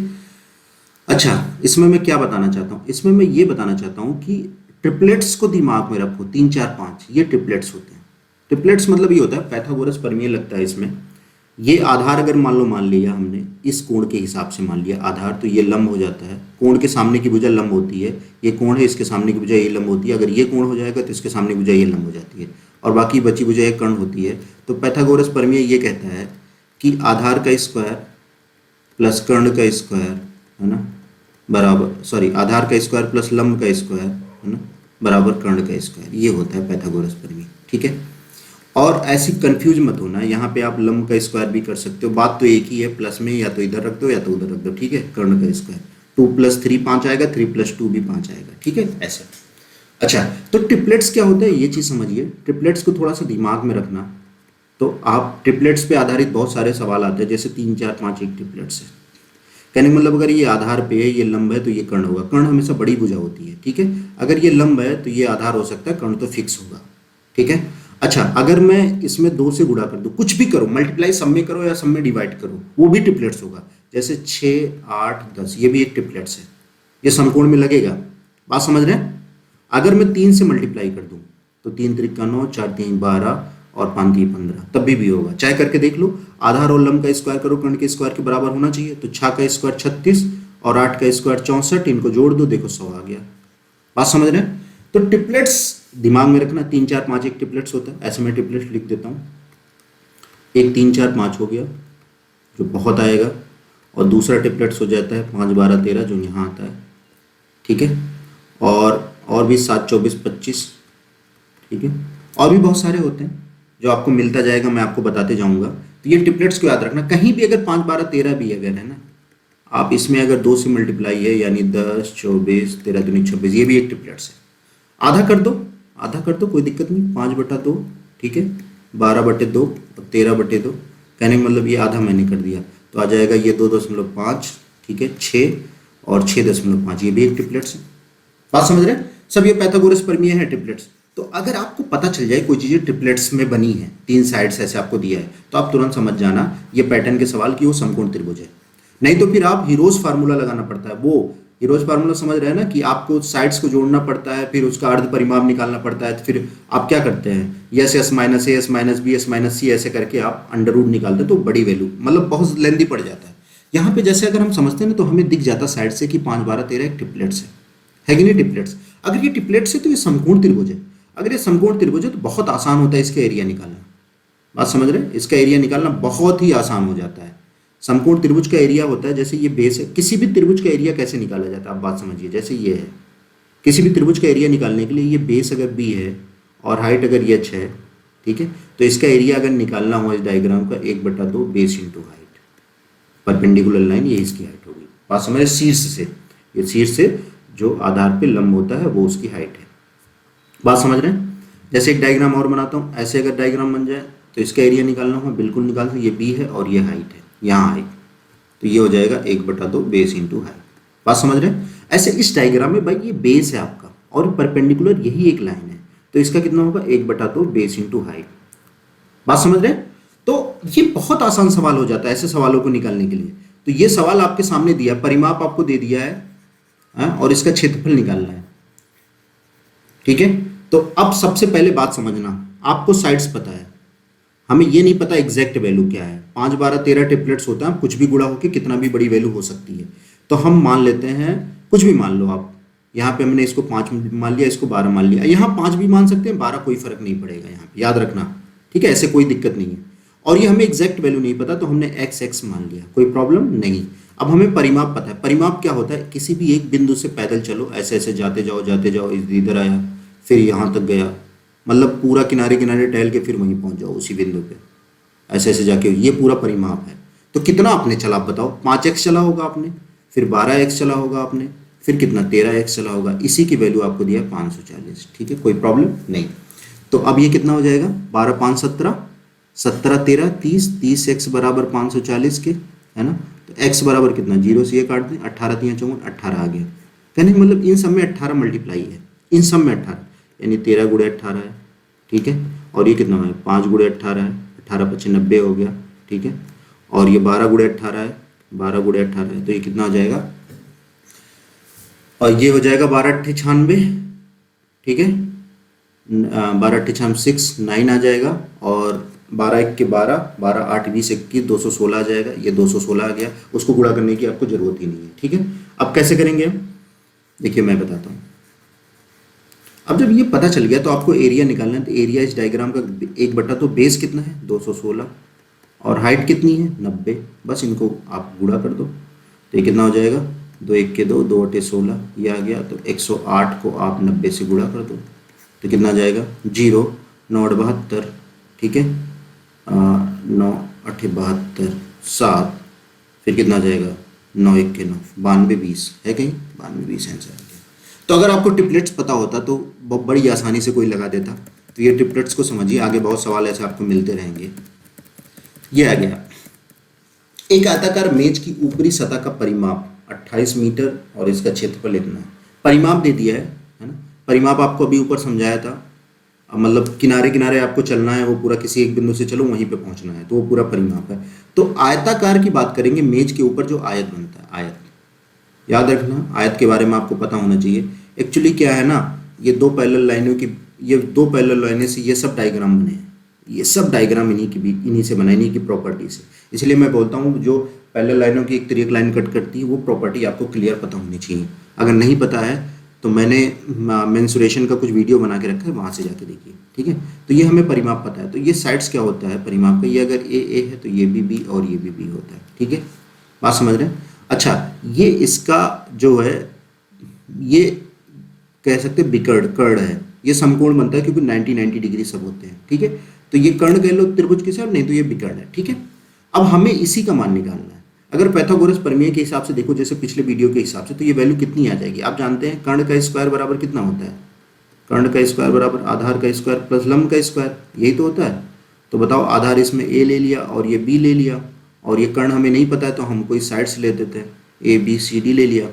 अच्छा, इसमें मैं क्या बताना चाहता हूँ, इसमें मैं ये बताना चाहता हूँ कि ट्रिपलेट्स को दिमाग में रखो, 3 4 5 ये ट्रिपलेट्स होते हैं। ट्रिपलेट्स मतलब ये होता है, पाइथागोरस प्रमेय लगता है इसमें। ये आधार अगर मान लिया हमने इस कोण के हिसाब से मान लिया आधार, तो ये लंब हो जाता है, कोण के सामने की भुजा लंब होती है, ये कोण है इसके सामने की भुजा ये लंब होती है, अगर ये कोण हो जाएगा तो इसके सामने की भुजा ये लंब हो जाती है, और बाकी बची भुजा एक कर्ण होती है। तो पाइथागोरस प्रमेय ये कहता है कि आधार का स्क्वायर प्लस कर्ण का स्क्वायर, है ना, बराबर, सॉरी, आधार का स्क्वायर प्लस लंब का स्क्वायर, है ना, बराबर कर्ण का स्क्वायर, ये होता है पाइथागोरस प्रमेय, ठीक है। और ऐसी कंफ्यूज मत होना, यहाँ पे आप लंब का स्क्वायर भी कर सकते हो, बात तो एक ही है, प्लस में या तो इधर रख दो या तो उधर रख दो, ठीक है। कर्ण का स्क्वायर 2 + 3 5 आएगा, 3 + 2 भी 5 आएगा, ठीक है, ऐसे। अच्छा, तो ट्रिपलेट्स क्या होता है ये चीज़ समझिए, ट्रिपलेट्स को थोड़ा सा दिमाग में रखना। तो आप ट्रिपलेट्स पे आधारित बहुत सारे सवाल आते हैं, जैसे 3 4 5 एक ट्रिपलेट्स है, कहने का मतलब अगर ये आधार पे है, ये लंब है, तो ये कर्ण होगा। कर्ण हमेशा बड़ी भुजा होती है, ठीक है। अगर ये लंब है तो ये आधार हो सकता है, कर्ण तो फिक्स होगा, ठीक है। अच्छा, अगर मैं इसमें 2 से गुणा कर दूं, कुछ भी करो, मल्टीप्लाई सब में करो या सब में डिवाइड करो, वो भी ट्रिपलेट्स होगा। जैसे 6 8 10 ये भी एक ट्रिपलेट्स है, ये समकोण में लगेगा। बात समझ रहे हैं? अगर मैं 3 से मल्टीप्लाई कर दूं, तो 3 त्रिक 9, 4 3 12 और 5 3 15, तब भी होगा। चाहे करके देख लो, आधार और लंब का स्क्वायर करो, कर्ण के स्क्वायर के बराबर होना चाहिए। तो 6 का स्क्वायर 36 और 8 का स्क्वायर 64, इनको जोड़ दो, देखो 100 आ गया। बात समझ रहे हैं? तो ट्रिपलेट्स दिमाग में रखना, 3 4 5 एक ट्रिपलेट्स होता है, ऐसे मैं ट्रिपलेट्स लिख देता हूँ। एक 3 4 5 हो गया जो बहुत आएगा, और दूसरा ट्रिपलेट्स हो जाता है 5 12 13 जो यहाँ आता है, ठीक है। और भी 7 24 25, ठीक है। और भी बहुत सारे होते हैं जो आपको मिलता जाएगा, मैं आपको बताते जाऊंगा। तो ये ट्रिपलेट्स को याद रखना, कहीं भी अगर 5 12 13 भी अगर है ना, आप इसमें अगर 2 से मल्टीप्लाई है यानी 10, 24, 13 दूनी 26, ये भी एक ट्रिपलेट्स है। आधा कर दो, आधा कर दो, कोई दिक्कत नहीं, 5/2, ठीक है, 12/2 और 13/2। कहने का मतलब ये आधा मैंने कर दिया, तो आ जाएगा ये 2.5, ठीक है, 6 और 6.5, ये भी एक ट्रिपलेट्स है। बात समझ रहे हैं सब? ये पाइथागोरस प्रमेय है ट्रिपलेट्स। तो अगर आपको पता चल जाए कोई चीज़ें ट्रिपलेट्स में बनी है, 3 साइड्स ऐसे आपको दिया है, तो आप तुरंत समझ जाना ये पैटर्न के सवाल की वो समकोण त्रिभुज है। नहीं तो फिर आप हीरोज फार्मूला लगाना पड़ता है। वो हीरोज फार्मूला समझ रहे हैं ना, कि आपको साइड्स को जोड़ना पड़ता है, फिर उसका अर्ध परिमाप निकालना पड़ता है। तो फिर आप क्या करते हैं, yes S minus A S minus B S minus C ऐसे करके आप अंडर रूट निकालते हैं, तो बड़ी वैल्यू मतलब बहुत लेंदी पड़ जाता है। यहाँ पे जैसे अगर हम समझते हैं ना, तो हमें दिख जाता साइड से कि 5, 12, 13 एक ट्रिपलेट्स है कि नहीं ट्रिपलेट्स। अगर ये ट्रिपलेट्स है तो ये समकोण त्रिभुज है। अगर ये समकोण त्रिभुज है तो बहुत आसान होता है इसका एरिया निकालना। बात समझ रहे हैं? इसका एरिया निकालना बहुत ही आसान हो जाता है। समकोण त्रिभुज का एरिया होता है, जैसे ये बेस है, किसी भी त्रिभुज का एरिया कैसे निकाला जाता है आप बात समझिए। जैसे ये है, किसी भी त्रिभुज का एरिया निकालने के लिए ये बेस अगर बी है और हाइट अगर एच है, ठीक है, तो इसका एरिया अगर निकालना हो इस डायग्राम का 1/2 base into height, perpendicular line ये इसकी हाइट होगी। बात समझ रहे? शीर्ष से, ये शीर्ष से जो आधार पे लंब होता है वो उसकी हाइट है। बात समझ रहे हैं? जैसे एक डायग्राम और बनाता हूँ, ऐसे अगर डायग्राम बन जाए तो इसका एरिया निकालना हो, बिल्कुल निकाल सकते। ये बी है और ये हाइट है, यहाँ हाइट, तो ये हो जाएगा 1/2 बेस इंटू हाइट। बात समझ रहे हैं? ऐसे इस डायग्राम में भाई ये बेस है आपका और परपेंडिकुलर यही एक लाइन है, तो इसका कितना होगा 1/2 बेस इंटू हाइट। बात समझ रहे हैं? तो ये बहुत आसान सवाल हो जाता है ऐसे सवालों को निकालने के लिए। तो ये सवाल आपके सामने दिया, परिमाप आपको दे दिया है, और इसका क्षेत्रफल निकालना है, ठीक है। तो अब सबसे पहले बात समझना, आपको साइड्स पता है, हमें ये नहीं पता एग्जैक्ट वैल्यू क्या है। 5, 12, 13 ट्रिपलेट्स होता है, कुछ भी गुणा होकर कितना भी बड़ी वैल्यू हो सकती है। तो हम मान लेते हैं, कुछ भी मान लो आप, यहाँ पे हमने इसको 5 मान लिया, इसको 12 मान लिया, यहाँ 5 भी मान सकते हैं, 12 कोई फर्क नहीं पड़ेगा यहाँ पे, याद रखना, ठीक है, ऐसे कोई दिक्कत नहीं है। और ये हमें एग्जैक्ट वैल्यू नहीं पता, तो हमने x मान लिया, कोई प्रॉब्लम नहीं। अब हमें परिमाप पता है। परिमाप क्या होता है, किसी भी एक बिंदु से पैदल चलो, ऐसे ऐसे जाते जाओ, इधर आया, फिर यहाँ तक गया, मतलब पूरा किनारे किनारे टहल के फिर वहीं पहुँच जाओ उसी बिंदु पे, ऐसे ऐसे जाके, ये पूरा परिमाप है। तो कितना आपने चला आप बताओ, 5x चला होगा आपने, फिर 12x चला होगा आपने, फिर कितना 13x चला होगा, इसी की वैल्यू आपको दिया 540, ठीक है, कोई प्रॉब्लम नहीं। तो अब ये कितना हो जाएगा, 12, 5, 17, 17, 13, 30, 30x बराबर 540 के, है ना। तो x बराबर कितना, 0 से ये काट दें, 18, 3, 54, 18 आ गया। कहने का मतलब इन सब में 18 मल्टीप्लाई है, इन सब में 18, यानी 13 गुणे 18 है, ठीक है। और ये कितना है, 5 गुणे 18 है, 18 × 5 = 90 हो गया, ठीक है। और ये 12 गुणे 18 है, 12 गुणे 18 है, तो ये कितना हो जाएगा, और ये हो जाएगा 12 × 8 = 96, ठीक है, 12 × 8 = 6, 9 आ जाएगा। और 12 × 1 = 12, 12 × 8 = 20, 21, 216 आ जाएगा। ये 216 आ गया, उसको गुणा करने की आपको जरूरत ही नहीं है, ठीक है। अब कैसे करेंगे हम, देखिए मैं बताता हूँ। अब जब ये पता चल गया तो आपको एरिया निकालना है। तो एरिया इस डायग्राम का 1/2 बेस कितना है 216 और हाइट कितनी है 90, बस इनको आप गुणा कर दो। तो ये कितना हो जाएगा, 2 × 1 = 2, 2 × 8 = 16, ये आ गया। तो 108 को आप 90 से गुणा कर दो, तो कितना आ जाएगा, 0, 9 × 72, ठीक है, 9 × 8 = 72, 7, फिर कितना आ जाएगा, 9 × 1 = 9, 92, 20 है कहीं, 92, 20 आंसर आ गया। तो अगर आपको ट्रिपलेट्स पता होता तो बड़ी आसानी से कोई लगा देता। तो ये ट्रिपलेट्स को समझिए, आगे बहुत सवाल ऐसे आपको मिलते रहेंगे। ये आ गया, एक आयताकार मेज की ऊपरी सतह का परिमाप 28 मीटर और इसका क्षेत्रफल इतना है। परिमाप दे दिया है ना। परिमाप आपको अभी ऊपर समझाया था, मतलब किनारे किनारे आपको चलना है, वो पूरा किसी एक बिंदु से चलो वहीं पे पहुंचना है, तो वो पूरा परिमाप है। तो आयताकार की बात करेंगे, मेज के ऊपर जो आयत बनता है, आयत याद रखना, आयत के बारे में आपको पता होना चाहिए। एक्चुअली क्या है ना, ये 2 पैरेलल लाइनों की, ये 2 पैरेलल लाइनें से ये सब डायग्राम बने हैं, ये सब डायग्राम इन्हीं से बना, इन्हीं की प्रॉपर्टी से। इसलिए मैं बोलता हूँ जो पैरेलल लाइनों की एक एक लाइन कट करती है, वो प्रॉपर्टी आपको क्लियर पता होनी चाहिए। अगर नहीं पता है तो मैंने मेंसुरेशन का कुछ वीडियो बना के रखा है, वहाँ से जाके देखिए, ठीक है। तो ये हमें परिमाप पता है। तो ये साइड्स क्या होता है परिमाप का, ये अगर ए है तो ये भी बी और ये भी बी होता है, ठीक है, बात समझ रहे हैं। अच्छा, ये इसका जो है, ये कह सकते हैं बिकर्ड कर्ड है, ये समकोण बनता है क्योंकि 90 डिग्री सब होते हैं, ठीक है। तो ये कर्ण कह लो त्रिभुज के साथ, नहीं तो ये बिकर्ड है, ठीक है। अब हमें इसी का मान निकालना है। अगर पाइथागोरस प्रमेय के हिसाब से देखो, जैसे पिछले वीडियो के हिसाब से, तो ये वैल्यू कितनी आ जाएगी? आप जानते हैं कर्ण का स्क्वायर बराबर कितना होता है? कर्ण का स्क्वायर बराबर आधार का स्क्वायर प्लस लंब का स्क्वायर, यही तो होता है। तो बताओ, आधार इसमें ए ले लिया और ये बी ले लिया, और ये कर्ण हमें नहीं पता है तो हम कोई साइड से ले देते हैं, ए बी सी डी ले लिया,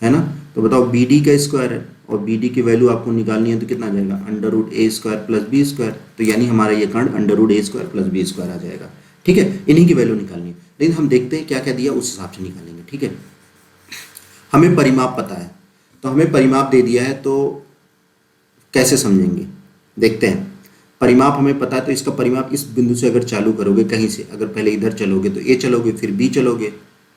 है ना। तो बताओ बी डी का स्क्वायर है और बी डी की वैल्यू आपको निकालनी है, तो कितना आ जाएगा? अंडर रूट ए स्क्वायर प्लस बी स्क्वायर। तो यानी हमारा ये कर्ण अंडर रूट ए स्क्वायर प्लस बी स्क्वायर आ जाएगा। ठीक है, इन्हीं की वैल्यू निकालनी है, लेकिन हम देखते हैं क्या क्या दिया, उस हिसाब से निकालेंगे। ठीक है, हमें परिमाप पता है, तो हमें परिमाप दे दिया है, तो कैसे समझेंगे देखते हैं। परिमाप हमें पता है, तो इसका परिमाप इस बिंदु से अगर चालू करोगे कहीं से, अगर पहले इधर चलोगे तो ए चलोगे, फिर बी चलोगे,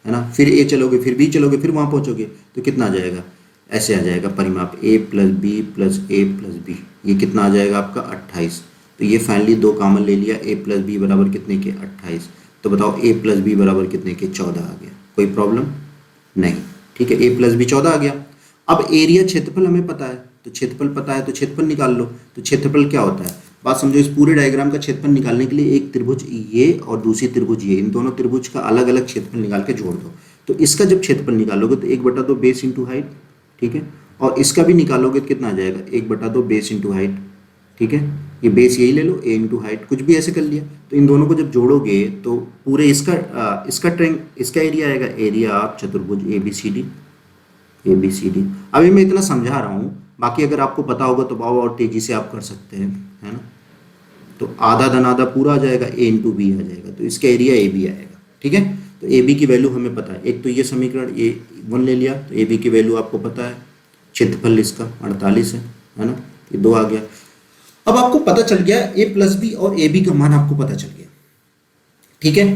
है ना, फिर ए चलोगे, फिर बी चलोगे, फिर वहाँ पहुँचोगे, तो कितना आ जाएगा? ऐसे आ जाएगा परिमाप ए प्लस बी प्लस ए प्लस बी। ये कितना आ जाएगा आपका? 28। तो ये फाइनली दो कॉमन ले लिया, ए प्लस बी बराबर कितने के? 28। तो बताओ ए प्लस बी बराबर कितने के? 14 आ गया। कोई प्रॉब्लम नहीं। ठीक है, ए प्लस बी 14 आ गया। अब एरिया क्षेत्रफल हमें पता है, तो क्षेत्रफल पता है तो क्षेत्रफल निकाल लो। तो क्षेत्रफल क्या होता है, बात समझो। इस पूरे डायग्राम का क्षेत्रफल निकालने के लिए एक त्रिभुज ये और दूसरी त्रिभुज ये, इन दोनों त्रिभुज का अलग अलग क्षेत्रफल निकाल के जोड़ दो। तो इसका जब क्षेत्रफल निकालोगे तो 1/2 बेस इंटू हाइट, ठीक है, और इसका भी निकालोगे तो कितना आ जाएगा? 1/2 बेस इंटू हाइट। ठीक है, ये बेस यही ले लो, ए इंटू हाइट, कुछ भी ऐसे कर लिया। तो इन दोनों को जब जोड़ोगे तो पूरे इसका एरिया आएगा, एरिया ऑफ चतुर्भुज A B C D. A B C D अभी मैं इतना समझा रहा हूँ, बाकी अगर आपको पता होगा तो और तेजी से आप कर सकते हैं, है ना। तो आधा धन आधा पूरा आ जाएगा, ए इंटू बी आ जाएगा, तो इसका एरिया ए बी आएगा। ठीक है, तो ए बी की वैल्यू हमें पता है। एक तो ये समीकरण ए 1 ले लिया, तो ए बी की वैल्यू आपको पता है, क्षेत्रफल इसका 48 है ना, ये 2 आ गया। अब आपको पता चल गया ए प्लस बी और ए बी का मान आपको पता चल गया। ठीक है,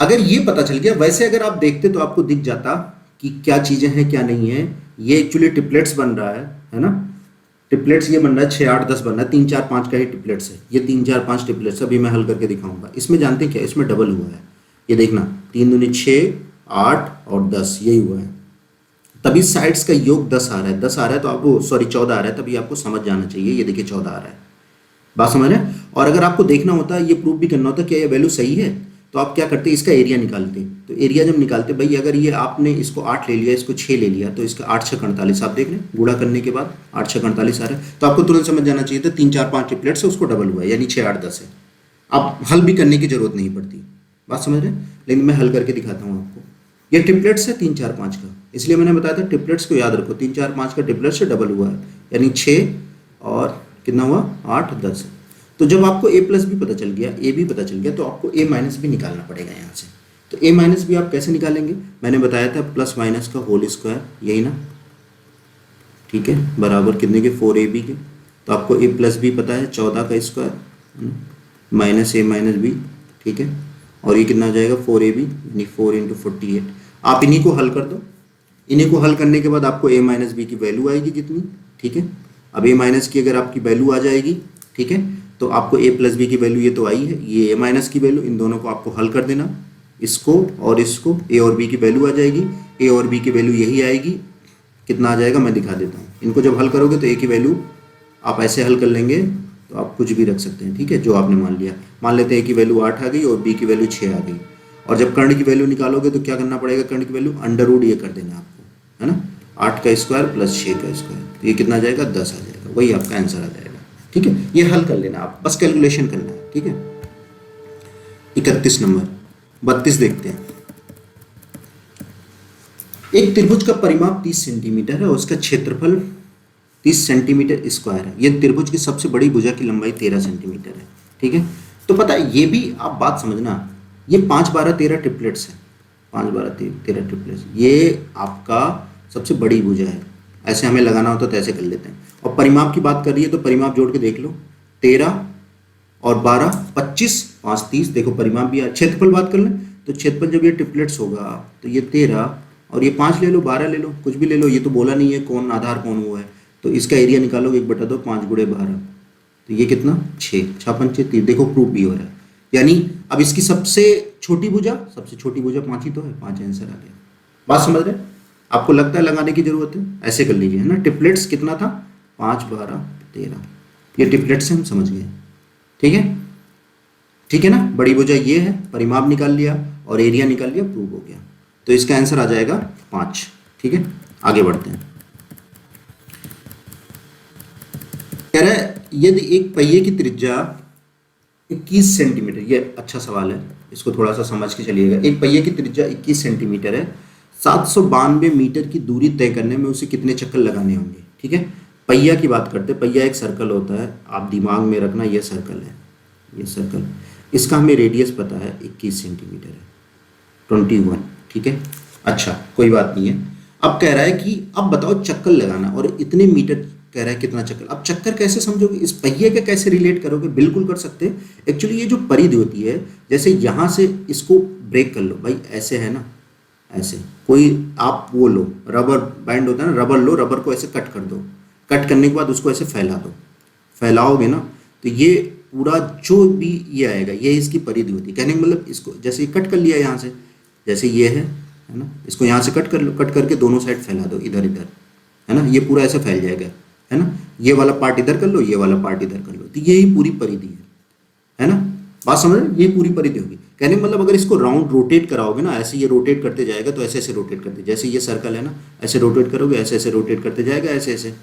अगर ये पता चल गया, वैसे अगर आप देखते तो आपको दिख जाता कि क्या चीजें हैं क्या नहीं है। ये एक्चुअली ट्रिपलेट्स बन रहा है ना। ट्रिपलेट्स ये बन रहा है 6 8 10 बन रहा है, 3 4 5 का ही ट्रिपलेट्स है ये, 3 4 5 ट्रिपलेट्स अभी मैं हल करके दिखाऊंगा। इसमें जानते हैं क्या, इसमें डबल हुआ है, ये देखना 3 दूनी 6 8 और 10 यही हुआ है, तभी साइड्स का योग 10 आ रहा है। 10 आ रहा है तो आपको, सॉरी 14 आ रहा है, तभी आपको समझ जाना चाहिए। ये देखिए 14 आ रहा है, बात समझ रहे हैं। और अगर आपको देखना होता है, ये प्रूफ भी करना होता है क्या ये वैल्यू सही है, तो आप क्या करते, इसका एरिया निकालते। तो एरिया जब निकालते, भाई अगर ये आपने इसको 8 ले लिया, इसको 6 ले लिया, तो इसका 8 6 48 आप देख रहे हैं, गुणा करने के बाद 8 6 48 आ रहा है, तो आपको तुरंत समझ जाना चाहिए था 3 4 5 ट्रिपलेट से उसको डबल हुआ है, यानी 6 8 10 है। आप हल भी करने की जरूरत नहीं पड़ती, बात समझ रहे हैं। लेकिन मैं हल करके दिखाता हूँ आपको। ये ट्रिपलेट्स है 3 4 5 का, इसलिए मैंने बताया था ट्रिपलेट्स को याद रखो। 3 4 5 का ट्रिपलेट से डबल हुआ है, यानी 6 और कितना हुआ 8 10। तो जब आपको ए प्लस बी पता चल गया, ए बी पता चल गया, तो आपको ए माइनस भी निकालना पड़ेगा यहाँ से। तो ए माइनस बी आप कैसे निकालेंगे, मैंने बताया था प्लस माइनस का होल स्क्वायर, यही ना। ठीक है, बराबर कितने के 4ab के। तो आपको ए प्लस बी पता है 14 का स्क्वायर माइनस ए माइनस बी। ठीक है, और ये कितना आ जाएगा 4ab, यानी 4 × 48। आप इन्हीं को हल कर दो। इन्हीं को हल करने के बाद आपको ए माइनस बी की वैल्यू आएगी कितनी। ठीक है, अब ए माइनस की अगर आपकी वैल्यू आ जाएगी, ठीक है, तो आपको ए प्लस बी की वैल्यू ये तो आई है, ये ए माइनस की वैल्यू, इन दोनों को आपको हल कर देना, इसको और इसको, ए और बी की वैल्यू आ जाएगी। ए और बी की वैल्यू यही आएगी, कितना आ जाएगा मैं दिखा देता हूँ। इनको जब हल करोगे तो ए की वैल्यू आप ऐसे हल कर लेंगे, तो आप कुछ भी रख सकते हैं। ठीक है, जो आपने मान लिया, मान लेते हैं ए की वैल्यू 8 आ गई और बी की वैल्यू 6 आ गई। और जब कर्ण की वैल्यू निकालोगे तो क्या करना पड़ेगा, कर्ण की वैल्यू अंडर रूट ये कर देना आपको, है ना, 8 का स्क्वायर प्लस 6 का स्क्वायर, तो ये कितना आ जाएगा 10 आ जाएगा, वही आपका आंसर आ जाएगा। ठीक है, ये हल कर लेना आप, बस कैलकुलेशन करना है। ठीक है, 31 नंबर 32 देखते हैं। एक त्रिभुज का परिमाप 30 सेंटीमीटर है और उसका क्षेत्रफल 30 सेंटीमीटर स्क्वायर है। यह त्रिभुज की सबसे बड़ी भुजा की लंबाई 13 सेंटीमीटर है। ठीक है, तो पता है ये भी आप बात समझना, ये 5 12 13 ट्रिपलेट्स है, 5 12 13 ट्रिपलेट्स, ये आपका सबसे बड़ी भुजा है। ऐसे हमें लगाना होता तो ऐसे कर लेते हैं। और परिमाप की बात कर रही है तो परिमाप जोड़ के देख लो, 13 और 12 25 5 30, देखो परिमाप भी है। क्षेत्रफल बात कर लें तो क्षेत्रफल जब ये ट्रिपलेट्स होगा तो ये 13 और ये 5 ले लो, 12 ले लो, कुछ भी ले लो, ये तो बोला नहीं है कौन आधार कौन हुआ है। तो इसका एरिया निकालोगे 1/2 5 × 12, तो ये कितना 6 6 5 30, देखो प्रूफ भी हो रहा है। यानी अब इसकी सबसे छोटी भुजा 5 ही तो है, 5 आंसर आ गया। बात समझ रहे हैं, आपको लगता है लगाने की जरूरत है, ऐसे कर लीजिए, है ना। ट्रिपलेट्स कितना था 5 12 13, ये ट्रिपलेट्स से हम समझ गए। ठीक है, ठीक है ना, बड़ी भुजा ये है, परिमाप निकाल लिया और एरिया निकाल लिया, प्रूव हो गया। तो इसका आंसर आ जाएगा 5। ठीक है, आगे बढ़ते हैं। कह रहा है यदि एक पहिए की त्रिज्या 21 सेंटीमीटर, ये अच्छा सवाल है, इसको थोड़ा सा समझ के चलिएगा। एक पहिए की त्रिज्या 21 सेंटीमीटर है, 792 मीटर की दूरी तय करने में उसे कितने चक्कर लगाने होंगे। ठीक है, पहिया की बात करते हैं। पहिया एक सर्कल होता है, आप दिमाग में रखना, ये सर्कल है, ये सर्कल, इसका हमें रेडियस पता है 21 सेंटीमीटर है, 21। ठीक है, अच्छा कोई बात नहीं है। अब कह रहा है कि अब बताओ चक्कर लगाना, और इतने मीटर कह रहा है कितना चक्कर। अब चक्कर कैसे समझोगे, इस पहिए के कैसे रिलेट करोगे, बिल्कुल कर सकते हैं। एक्चुअली ये जो परिधि होती है, जैसे यहाँ से इसको ब्रेक कर लो भाई, ऐसे है ना, ऐसे कोई आप वो लो, रबर बैंड होता है ना, रबर लो, रबर को ऐसे कट कर दो, कट करने के बाद उसको ऐसे फैला दो, फैलाओगे ना तो ये पूरा जो भी ये आएगा, ये इसकी परिधि होती है। कहने का मतलब इसको जैसे कट कर लिया यहाँ से, जैसे ये है ना, इसको यहाँ से कट कर लो, कट करके दोनों साइड फैला दो, इधर इधर, है ना, ये पूरा ऐसे फैल जाएगा, है ना। ये वाला पार्ट इधर कर लो, ये वाला पार्ट इधर कर लो, तो यही पूरी परिधि है ना। बात समझ रहे, ये पूरी परिधि होगी। कहने का मतलब अगर इसको राउंड रोटेट कराओगे ना, ऐसे ये रोटेट करते जाएगा, तो ऐसे ऐसे रोटेट करते, जैसे ये सर्कल है ना, ऐसे रोटेट करोगे, ऐसे ऐसे रोटेट करते जाएगा, ऐसे ऐसे।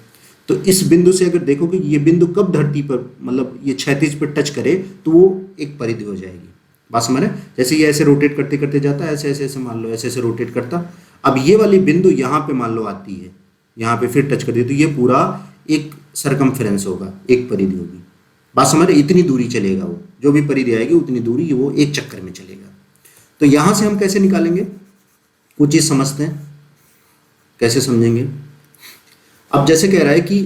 तो इस बिंदु से अगर देखोगे, ये बिंदु कब धरती पर, मतलब ये क्षैतिज पर टच करे, तो वो एक परिधि हो जाएगी। बात समझ रहे, जैसे ये ऐसे रोटेट करते करते जाता है, ऐसे ऐसे ऐसे मान लो, ऐसे ऐसे रोटेट करता। अब ये वाली बिंदु यहाँ पे मान लो आती है, यहाँ पे फिर टच कर दी, तो ये पूरा एक सरकमफेरेंस होगा, एक परिधि होगी। बात समझ रहे, इतनी दूरी चलेगा वो, जो भी परिधि आएगी उतनी दूरी वो एक चक्कर में चलेगा। तो यहाँ से हम कैसे निकालेंगे, कुछ चीज़ समझते हैं, कैसे समझेंगे। अब जैसे कह रहा है कि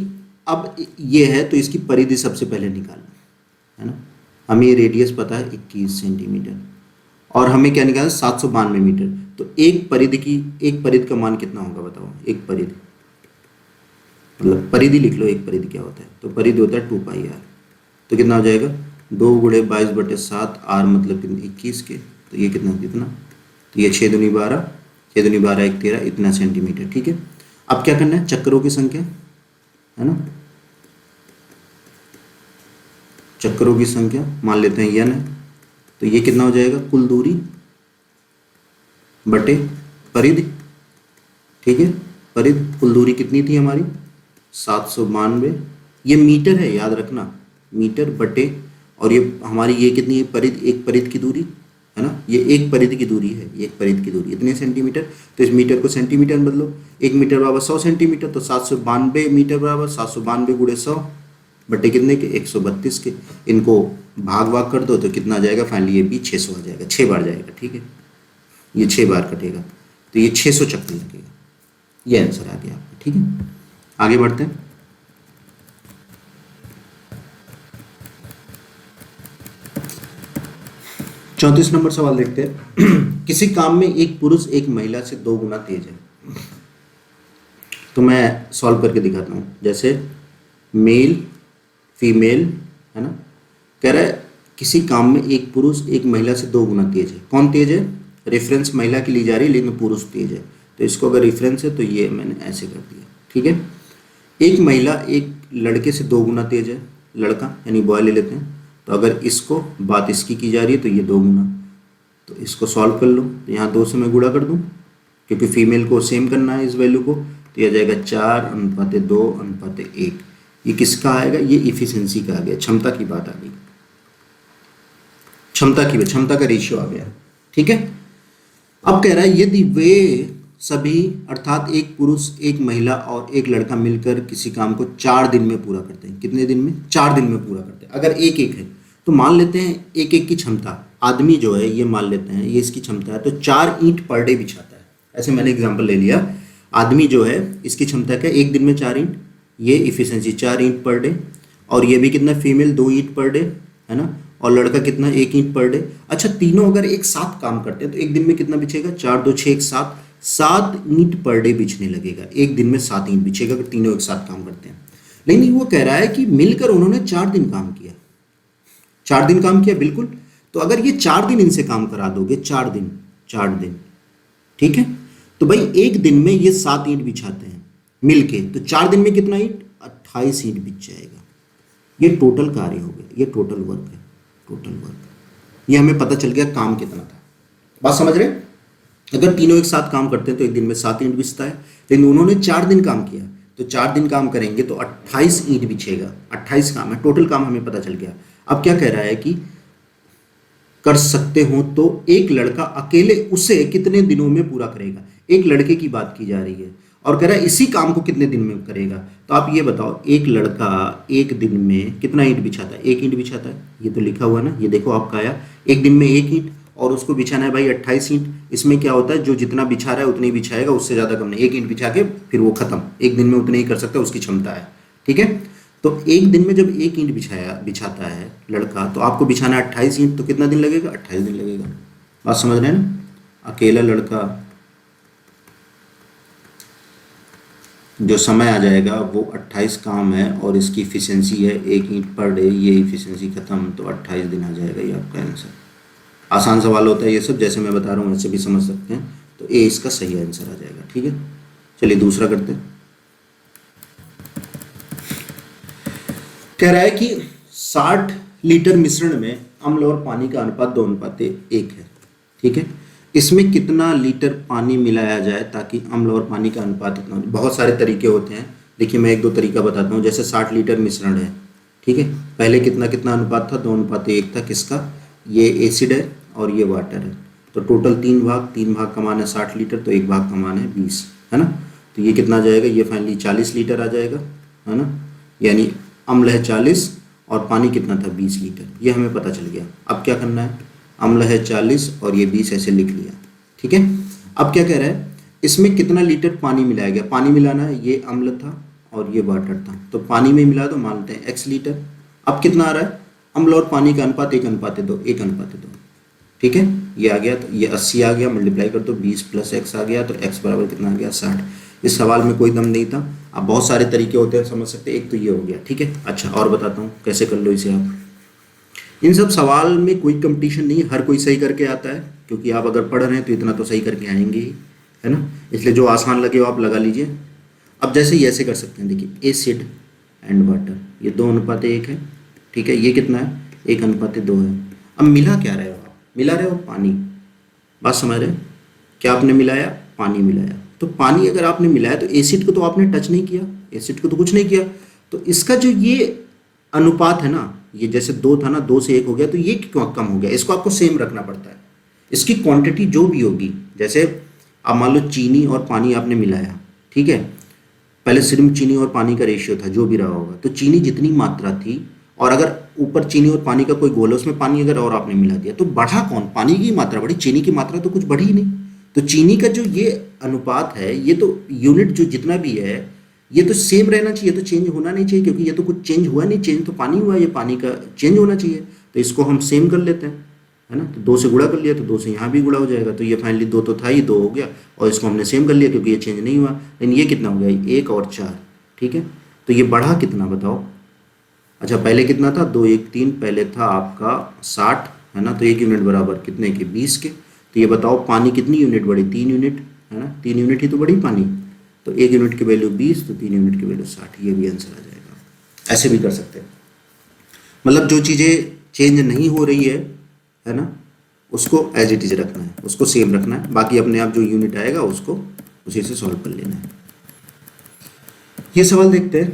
अब ये है, तो इसकी परिधि सबसे पहले निकालना है ना। हमें ये रेडियस पता है 21 सेंटीमीटर, और हमें क्या निकालना, 792 मीटर। तो एक परिधि का मान कितना होगा बताओ। एक परिधि मतलब परिधि लिख लो, एक परिधि क्या होता है, तो परिधि होता है 2πr। तो कितना हो जाएगा, 2 × 22/7, r मतलब कितने 21 के, तो ये कितना, तो ये 6 दूनी 12, 6 दूनी 12 1 13, इतना सेंटीमीटर। ठीक है, अब क्या करना है, चक्करों की संख्या है ना, चक्करों की संख्या मान लेते हैं n है, तो ये कितना हो जाएगा, कुल दूरी बटे परिधि। ठीक है, परिधि कुल दूरी कितनी थी हमारी, 792, ये मीटर है याद रखना, मीटर बटे, और ये हमारी ये कितनी है परिधि, एक परिधि की दूरी है ना, ये एक परिधि की दूरी है, ये एक परिधि की दूरी इतने सेंटीमीटर। तो इस मीटर को सेंटीमीटर में बदलो, 1 मीटर बराबर 100 सेंटीमीटर, तो 792 मीटर बराबर 792 × 100 बटे कितने के, 132 के। इनको भाग कर दो तो कितना आ जाएगा, फाइनली ये भी 600 आ जाएगा, 6 बार जाएगा। ठीक है, ये 6 बार कटेगा, तो ये 600 चक्कर लगेगा। ये आंसर आ गया आपका। ठीक है, आगे बढ़ते हैं। चौंतीस नंबर सवाल देखते हैं। किसी काम में एक पुरुष एक महिला से 2 गुना तेज है। तो मैं सॉल्व करके दिखाता हूँ। जैसे मेल फीमेल है ना, कह रहा है किसी काम में एक पुरुष एक महिला से 2 गुना तेज है। कौन तेज है, रेफरेंस महिला की ली जा रही है, लेकिन पुरुष तेज है। तो इसको अगर रेफरेंस है तो ये मैंने ऐसे कर दिया। ठीक है, एक महिला एक लड़के से 2 गुना तेज है, लड़का यानी बॉय ले लेते हैं। तो अगर इसको बात इसकी की जा रही है तो ये 2 गुना, तो इसको सॉल्व कर लो। तो यहाँ 2 से मैं गुणा कर दूँ, क्योंकि फीमेल को सेम करना है इस वैल्यू को। तो यह जाएगा 4:2:1। ये किसका आएगा, ये इफिशिएंसी का आ गया, क्षमता की बात आ गई, क्षमता का रेशियो आ गया। ठीक है, अब कह रहा है यदि वे सभी अर्थात एक पुरुष एक महिला और एक लड़का मिलकर किसी काम को 4 दिन में पूरा करते हैं। कितने दिन में, 4 दिन में पूरा करते हैं। अगर एक एक है तो मान लेते हैं एक एक की क्षमता, आदमी जो है ये मान लेते हैं ये इसकी क्षमता है, तो 4 ईंट पर डे बिछाता है। ऐसे मैंने एग्जाम्पल ले लिया, आदमी जो है इसकी क्षमता क्या, एक दिन में 4 ईंट, ये इफिशिएंसी 4 ईंट पर डे। और ये भी कितना, फीमेल 2 ईंट पर डे है ना, और लड़का कितना, 1 ईंट पर डे। अच्छा, तीनों अगर एक साथ काम करते हैं तो एक दिन में कितना बिछेगा, 4 2 6 7, 7 ईंट पर डे बिछने लगेगा। एक दिन में 7 ईंट बिछेगा अगर तीनों एक साथ काम करते हैं। लेकिन वो कह रहा है कि मिलकर उन्होंने 4 दिन काम किया, 4 दिन काम किया, बिल्कुल। तो अगर ये 4 दिन इनसे काम करा दोगे, 4 दिन, ठीक है, तो भाई एक दिन में ये 7 ईंट बिछाते हैं मिलके, तो 4 दिन में कितना ईंट, 28 ईंट बिछ जाएगा। ये टोटल कार्य हो गया, ये टोटल वर्क है, टोटल वर्क। ये हमें पता चल गया काम कितना था। बात समझ रहे हैं? अगर तीनों एक साथ काम करते हैं तो एक दिन में 7 ईंट बिछता है, लेकिन उन्होंने 4 दिन काम किया, तो 4 दिन काम करेंगे तो 28 ईंट बिछेगा। 28 काम है, टोटल काम हमें पता चल गया। अब क्या कह रहा है कि कर सकते हो तो एक लड़का अकेले उसे कितने दिनों में पूरा करेगा। एक लड़के की बात की जा रही है और कह रहा है इसी काम को कितने दिन में करेगा। तो आप ये बताओ, एक लड़का एक दिन में कितना ईंट बिछाता है? 1 ईंट बिछाता है, ये तो लिखा हुआ ना, ये देखो आपका आया, एक दिन में 1 ईंट, और उसको बिछाना है भाई 28 ईंट। इसमें क्या होता है, जो जितना बिछा रहा है उतनी बिछाएगा, उससे ज़्यादा कम नहीं। 1 ईंट बिछा के फिर वो खत्म, एक दिन में उतने ही कर सकता है, उसकी क्षमता है। ठीक है, तो एक दिन में जब 1 ईंट बिछाता है लड़का, तो आपको बिछाना है 28 ईंट, तो कितना दिन लगेगा? 28 दिन लगेगा। बात समझ रहे हैं ना? अकेला लड़का जो समय आ जाएगा वो 28 काम है, और इसकी इफिशियंसी है 1 ईंट पर डे, ये इफिशियंसी खत्म, तो 28 दिन आ जाएगा, ये आपका आंसर। आसान सवाल होता है ये सब, जैसे मैं बता रहा हूँ ऐसे भी समझ सकते हैं, तो ए इसका सही आंसर आ जाएगा। ठीक है, चलिए दूसरा करते हैं। कह रहा है कि 60 लीटर मिश्रण में अम्ल और पानी का अनुपात 2:1 है। ठीक है, इसमें कितना लीटर पानी मिलाया जाए ताकि अम्ल और पानी का अनुपात इतना हो? बहुत सारे तरीके होते हैं, देखिए मैं 1-2 तरीका बताता हूँ। जैसे 60 लीटर मिश्रण है, ठीक है, पहले कितना कितना अनुपात था? 2:1 था। किसका? ये एसिड है और ये वाटर है, तो टोटल 3 भाग का मान है 60 लीटर, तो 1 भाग का मान है 20, है ना। तो ये कितना आ जाएगा? ये फाइनली 40 लीटर आ जाएगा, है ना। यानी अम्ल है 40 और पानी कितना था? 20 लीटर, ये हमें पता चल गया। अब क्या करना है? अम्ल है 40 और ये 20 ऐसे लिख लिया। ठीक है, अब क्या कह रहा है, इसमें कितना लीटर पानी मिलाया गया? पानी मिलाना है, ये अम्ल था और ये वाटर था, तो पानी में मिला दो, मानते हैं x लीटर। अब कितना आ रहा है? अम्ल और पानी का अनुपात 1:2, 1:2। ठीक है, ये आ गया, तो ये 80 आ गया, मल्टीप्लाई कर दो, 20 + x आ गया, तो x बराबर कितना आ गया? 60। इस सवाल में कोई दम नहीं था। अब बहुत सारे तरीके होते हैं, समझ सकते हैं, एक तो ये हो गया। ठीक है, अच्छा और बताता हूँ कैसे कर लो इसे आप। इन सब सवाल में कोई कंपटीशन नहीं है, हर कोई सही करके आता है, क्योंकि आप अगर पढ़ रहे हैं तो इतना तो सही करके आएंगे ही, है ना। इसलिए जो आसान लगे वो आप लगा लीजिए। अब जैसे ये ऐसे कर सकते हैं, देखिए एसिड एंड वाटर, ये 2:1 है। ठीक है, ये कितना है? 1:2 है। अब मिला क्या रहे हो आप? मिला रहे हो पानी। बात समझ रहे हैं? क्या आपने मिलाया? पानी मिलाया। तो पानी अगर आपने मिलाया तो एसिड को तो आपने टच नहीं किया, एसिड को तो कुछ नहीं किया, तो इसका जो ये अनुपात है ना, ये जैसे 2 था ना, 2 से 1 हो गया, तो ये क्यों कम हो गया? इसको आपको सेम रखना पड़ता है। इसकी क्वांटिटी जो भी होगी, जैसे अब मान लो चीनी और पानी आपने मिलाया, ठीक है, पहले सिर्फ चीनी और पानी का रेशियो था, जो भी रहा होगा, तो चीनी जितनी मात्रा थी, और अगर ऊपर चीनी और पानी का कोई गोल है, उसमें पानी अगर और आपने मिला दिया, तो बढ़ा कौन? पानी की मात्रा बढ़ी, चीनी की मात्रा तो कुछ बढ़ी ही नहीं। तो चीनी का जो ये अनुपात है, ये तो यूनिट जो जितना भी है, ये तो सेम रहना चाहिए, तो चेंज होना नहीं चाहिए, क्योंकि ये तो कुछ चेंज हुआ नहीं, चेंज तो पानी हुआ, ये पानी का चेंज होना चाहिए। तो इसको हम सेम कर लेते हैं, है ना। तो 2 से गुणा कर लिया, तो 2 से यहाँ भी गुणा हो जाएगा, तो ये फाइनली 2 तो था ही, 2 हो गया, और इसको हमने सेम कर लिया क्योंकि ये चेंज नहीं हुआ। लेकिन ये कितना हो गया? 1 और 4। ठीक है, तो ये बढ़ा कितना बताओ? अच्छा, पहले कितना था? 2, 1, 3, पहले था आपका 60, है ना, तो 1 यूनिट बराबर कितने के? 20 के। तो ये बताओ पानी कितनी यूनिट बढ़ी? 3 यूनिट, है ना, 3 यूनिट ही तो बढ़ी पानी। तो 1 यूनिट की वैल्यू 20, तो 3 यूनिट की वैल्यू 60, ये भी आंसर आ जाएगा। ऐसे भी कर सकते हैं, मतलब जो चीज़ें चेंज नहीं हो रही है ना, उसको एज इट इज रखना है, उसको सेम रखना है, बाकी अपने आप जो यूनिट आएगा उसको उसी से सॉल्व कर लेना है। ये सवाल देखते हैं,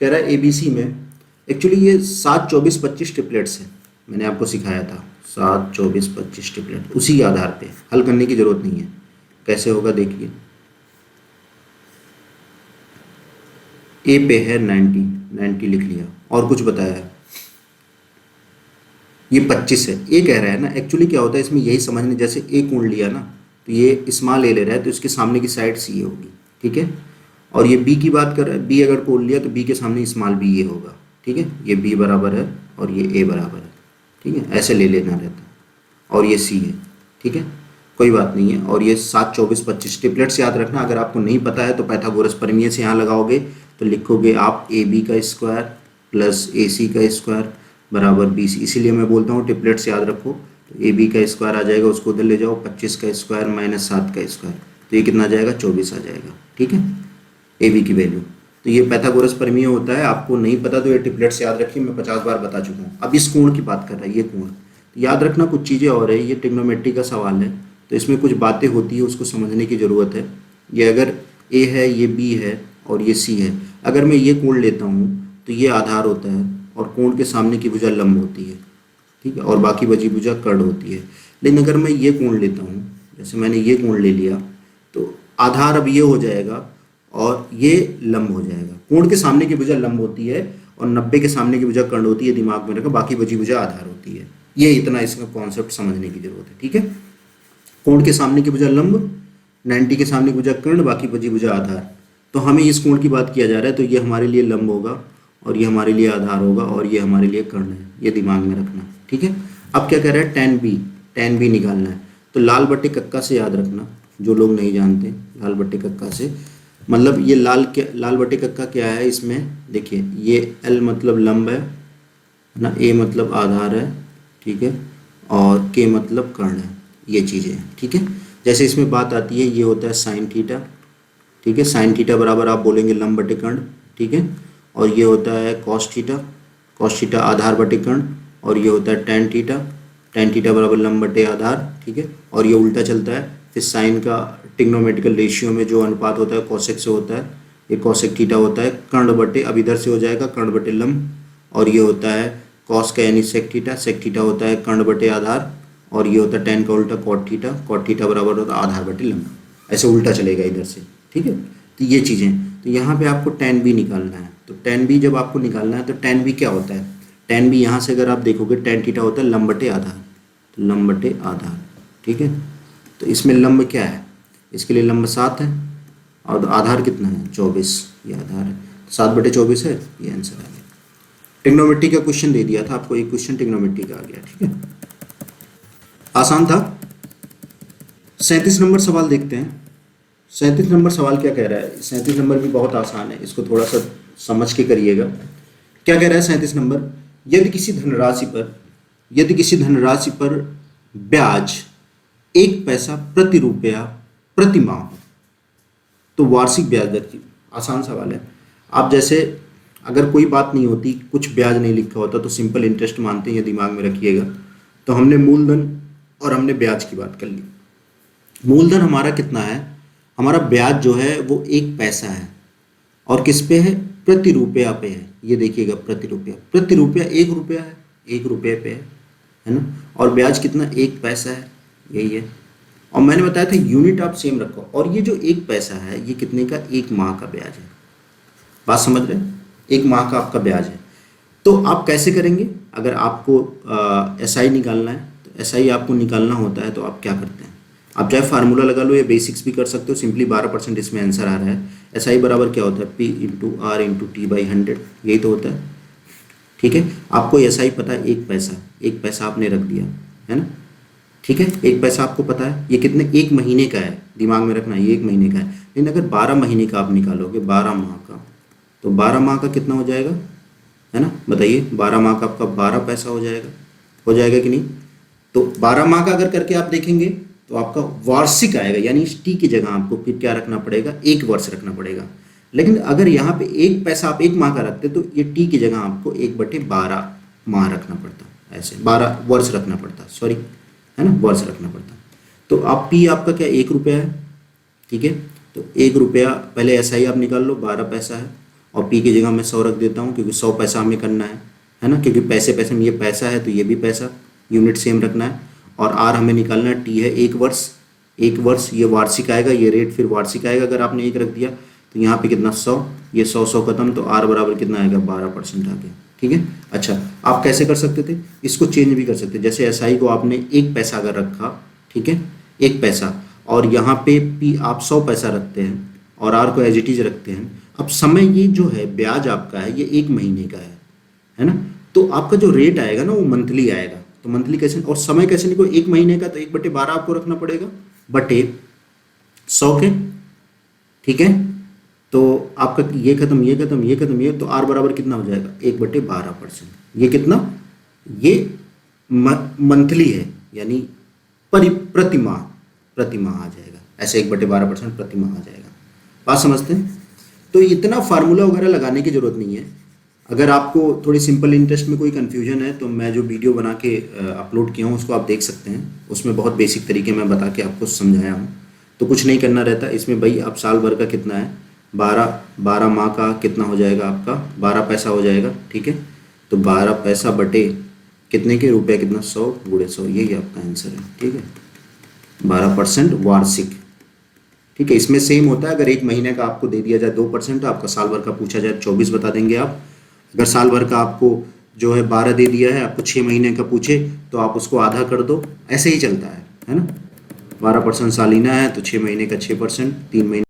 कह रहा है एबीसी में, एक्चुअली ये 7, 24, 25 ट्रिपलेट्स है, मैंने आपको सिखाया था 7, 24, 25 ट्रिपलेट, उसी के आधार पे हल करने की जरूरत नहीं है। कैसे होगा देखिए, ए पे है 90 लिख लिया, और कुछ बताया है, ये 25 है, ए कह रहा है ना। एक्चुअली क्या होता है इसमें, यही समझने, जैसे ए कोण लिया ना, तो ये स्मॉल ए ले रहा है, तो इसके सामने की साइड सी ए होगी, ठीक है। और ये बी की बात कर रहा है, बी अगर कोण लिया तो बी के सामने स्मॉल बी ए होगा, ठीक है। ये बी बराबर है और ये ए बराबर है, ठीक है, ऐसे ले लेना रहता है, और ये सी है, ठीक है, कोई बात नहीं है। और ये 7, 24, 25 ट्रिपलेट्स याद रखना। अगर आपको नहीं पता है तो पाइथागोरस प्रमेय से यहाँ लगाओगे, तो लिखोगे आप ए बी का स्क्वायर प्लस ए सी का स्क्वायर बराबर बी सी। इसीलिए मैं बोलता हूँ ट्रिपलेट्स याद रखो। तो ए बी का स्क्वायर आ जाएगा, उसको उधर ले जाओ, 25 का स्क्वायर माइनस 7 का स्क्वायर, तो ये कितना आ जाएगा? 24 आ जाएगा, ठीक है, ए बी की वैल्यू। तो ये पाइथागोरस प्रमेय होता है, आपको नहीं पता तो ये ट्रिपलेट्स याद रखिए, मैं 50 बार बता चुका हूँ। अब इस कोण की बात कर रहा है, ये कोण, तो याद रखना कुछ चीज़ें और है, ये ट्रिग्नोमेट्री का सवाल है, तो इसमें कुछ बातें होती है, उसको समझने की ज़रूरत है। ये अगर ए है, ये बी है और ये सी है, अगर मैं ये कोण लेता हूँ तो ये आधार होता है और कोण के सामने की भुजा लंब होती है, ठीक है, और बाकी बची भुजा कर्ण होती है। लेकिन अगर मैं ये कोण लेता हूँ, जैसे मैंने ये कोण ले लिया, तो आधार अब ये हो जाएगा और ये लंब हो जाएगा। कोण के सामने की भुजा लंब होती है और 90 के सामने की भुजा कर्ण होती है, दिमाग में रखो, बाकी बची भुजा आधार होती है। ये इतना इसका कॉन्सेप्ट समझने की जरूरत है, ठीक है। कोण के सामने की भुजा लंब, 90 के सामने की भुजा कर्ण, बाकी बची भुजा आधार। तो हमें इस कोण की बात किया जा रहा है, तो ये हमारे लिए लंब होगा और ये हमारे लिए आधार होगा और ये हमारे लिए कर्ण है, ये दिमाग में रखना, ठीक है। अब क्या कह रहा है, tan b निकालना है। तो लाल बट्टे कक्का से याद रखना, जो लोग नहीं जानते, लाल बट्टे कक्का से मतलब ये लाल बट्टे कक्का क्या है, इसमें देखिए ये L मतलब लंब है ना, A मतलब आधार है, ठीक है, और K मतलब कर्ण है, ये चीज़ें हैं, ठीक है। जैसे इसमें बात आती है, ये होता है साइन थीटा, ठीक है, साइन थीटा बराबर आप बोलेंगे लंब बटे कर्ण, ठीक है, और ये होता है कॉस थीटा आधार बटे कर्ण, और ये होता है tan थीटा बराबर लंब बटे आधार, ठीक है, और ये उल्टा चलता है। फिर साइन का ट्रिग्नोमेट्रिकल रेशियो में जो अनुपात होता है कोसेक से होता है, ये कोसेक थीटा होता है कर्ण बटे, अब इधर से हो जाएगा कर्ण बटे लंब, और ये होता है कॉस का यानी सेक थीटा होता है कर्ण बटे आधार, और ये होता है tan का उल्टा कॉट थीटा बराबर होता है आधार बटे लंब, ऐसे उल्टा चलेगा इधर से, ठीक है। तो ये चीज़ें, तो यहाँ पे आपको tan b निकालना है। तो tan b जब आपको निकालना है तो tan b क्या होता है, tan b यहाँ से अगर आप देखोगे tan थीटा होता है लंब बटे आधार, तो लंब बटे आधार, ठीक है। तो इसमें लंब क्या है, इसके लिए लंब 7 है और आधार कितना है 24, ये आधार है, 7/24 है, ये आंसर आ गया। ट्रिग्नोमेट्री का क्वेश्चन दे दिया था आपको, एक क्वेश्चन ट्रिग्नोमेट्री का आ गया, ठीक है, आसान था। 37 नंबर सवाल देखते हैं। 37 नंबर सवाल क्या कह रहा है, 37 नंबर भी बहुत आसान है, इसको थोड़ा सा समझ के करिएगा। क्या कह रहा है 37 नंबर, यदि किसी धनराशि पर ब्याज 1 पैसा प्रति रुपया प्रति माह हो, तो वार्षिक ब्याज दर की, आसान सवाल है। आप जैसे अगर कोई बात नहीं होती, कुछ ब्याज नहीं लिखा होता, तो सिंपल इंटरेस्ट मानते हैं, ये दिमाग में रखिएगा। तो हमने मूलधन और हमने ब्याज की बात कर ली। मूलधन हमारा कितना है, हमारा ब्याज जो है वो 1 पैसा है, और किस पे है, प्रति रुपया पे है। ये देखिएगा प्रति रुपया 1 रुपया है, 1 रुपये पे है ना, और ब्याज कितना 1 पैसा है, यही है। और मैंने बताया था यूनिट आप सेम रखो, और ये जो 1 पैसा है ये कितने का, 1 माह का ब्याज है। बात समझ रहे हैं, 1 माह का आपका ब्याज है। तो आप कैसे करेंगे, अगर आपको SI निकालना है, तो SI आपको निकालना होता है, तो आप क्या करते हैं, आप चाहे फार्मूला लगा लो या बेसिक्स भी कर सकते हो, सिंपली 12% इसमें आंसर आ रहा है। SI बराबर क्या होता है, P × R × T/100, यही तो होता है, ठीक है। आपको SI पता है 1 पैसा, 1 पैसा आपने रख दिया है ना, ठीक है, 1 पैसा आपको पता है, ये कितने, 1 महीने का है, दिमाग में रखना, ये 1 महीने का है। लेकिन अगर 12 महीने का आप निकालोगे, 12 माह का, तो 12 माह का कितना हो जाएगा, है ना, बताइए, 12 माह का आपका 12 पैसा हो जाएगा कि नहीं। तो 12 माह का अगर करके आप देखेंगे तो आपका वार्षिक आएगा, यानी इस टी की जगह आपको फिर क्या रखना पड़ेगा, 1 वर्ष रखना पड़ेगा। लेकिन अगर यहाँ पे 1 पैसा आप 1 माह का रखते तो ये टी की जगह आपको 1/12 माह रखना पड़ता, ऐसे 12 वर्ष रखना पड़ता, सॉरी, है ना, वर्ष रखना पड़ता। तो आप पी आपका क्या 1 रुपया है, ठीक है। तो 1 रुपया पहले SI आप निकाल लो, 12 पैसा है, और पी की जगह मैं 100 रख देता हूँ, क्योंकि 100 पैसा हमें करना है ना, क्योंकि पैसे में ये पैसा है तो ये भी पैसा, यूनिट सेम रखना है। और R हमें निकालना है, T है 1 वर्ष, ये वार्षिक आएगा, ये रेट फिर वार्षिक आएगा। अगर आपने 1 रख दिया तो यहाँ पे कितना 100, ये 100 खत्म, तो R बराबर कितना आएगा, 12% आ गया, ठीक है। अच्छा, आप कैसे कर सकते थे, इसको चेंज भी कर सकते, जैसे SI को आपने 1 पैसा अगर रखा, ठीक है, 1 पैसा, और यहाँ पे P आप 100 पैसा रखते हैं और R को एज इट इज रखते हैं। अब समय ये जो है ब्याज आपका है, ये 1 महीने का है ना, तो आपका जो रेट आएगा ना वो मंथली आएगा। तो मंथली कैसे, और समय कैसे निको, 1 महीने का, तो 1/12 आपको रखना पड़ेगा, बटे 100 के, ठीक है। तो आपका ये खत्म, ये तो R बराबर कितना हो जाएगा, 1/12%। ये कितना, ये मंथली है, यानी प्रति माह आ जाएगा, ऐसे 1/12% प्रति माह आ जाएगा। बात समझते हैं। तो इतना फार्मूला वगैरह लगाने की जरूरत नहीं है। अगर आपको थोड़ी सिंपल इंटरेस्ट में कोई कन्फ्यूजन है तो मैं जो वीडियो बना के अपलोड किया हूँ उसको आप देख सकते हैं। उसमें बहुत बेसिक तरीके में बता के आपको समझाया हूँ। तो कुछ नहीं करना रहता इसमें भाई। आप साल भर का कितना है, 12 माह का कितना हो जाएगा आपका, 12 पैसा हो जाएगा, ठीक है। तो 12 पैसा बटे कितने के रुपये, कितना, 100 गुणे 100, यही आपका आंसर है, ठीक है। 12% वार्षिक, ठीक है। इसमें सेम होता है, अगर एक महीने का आपको दे दिया जाए 2%, आपका साल भर का पूछा जाए 24 बता देंगे आप। अगर साल भर का आपको जो है 12 दे दिया है, आपको 6 महीने का पूछे तो आप उसको आधा कर दो, ऐसे ही चलता है ना। 12% सालीना है तो 6 महीने का 6%, 3 महीने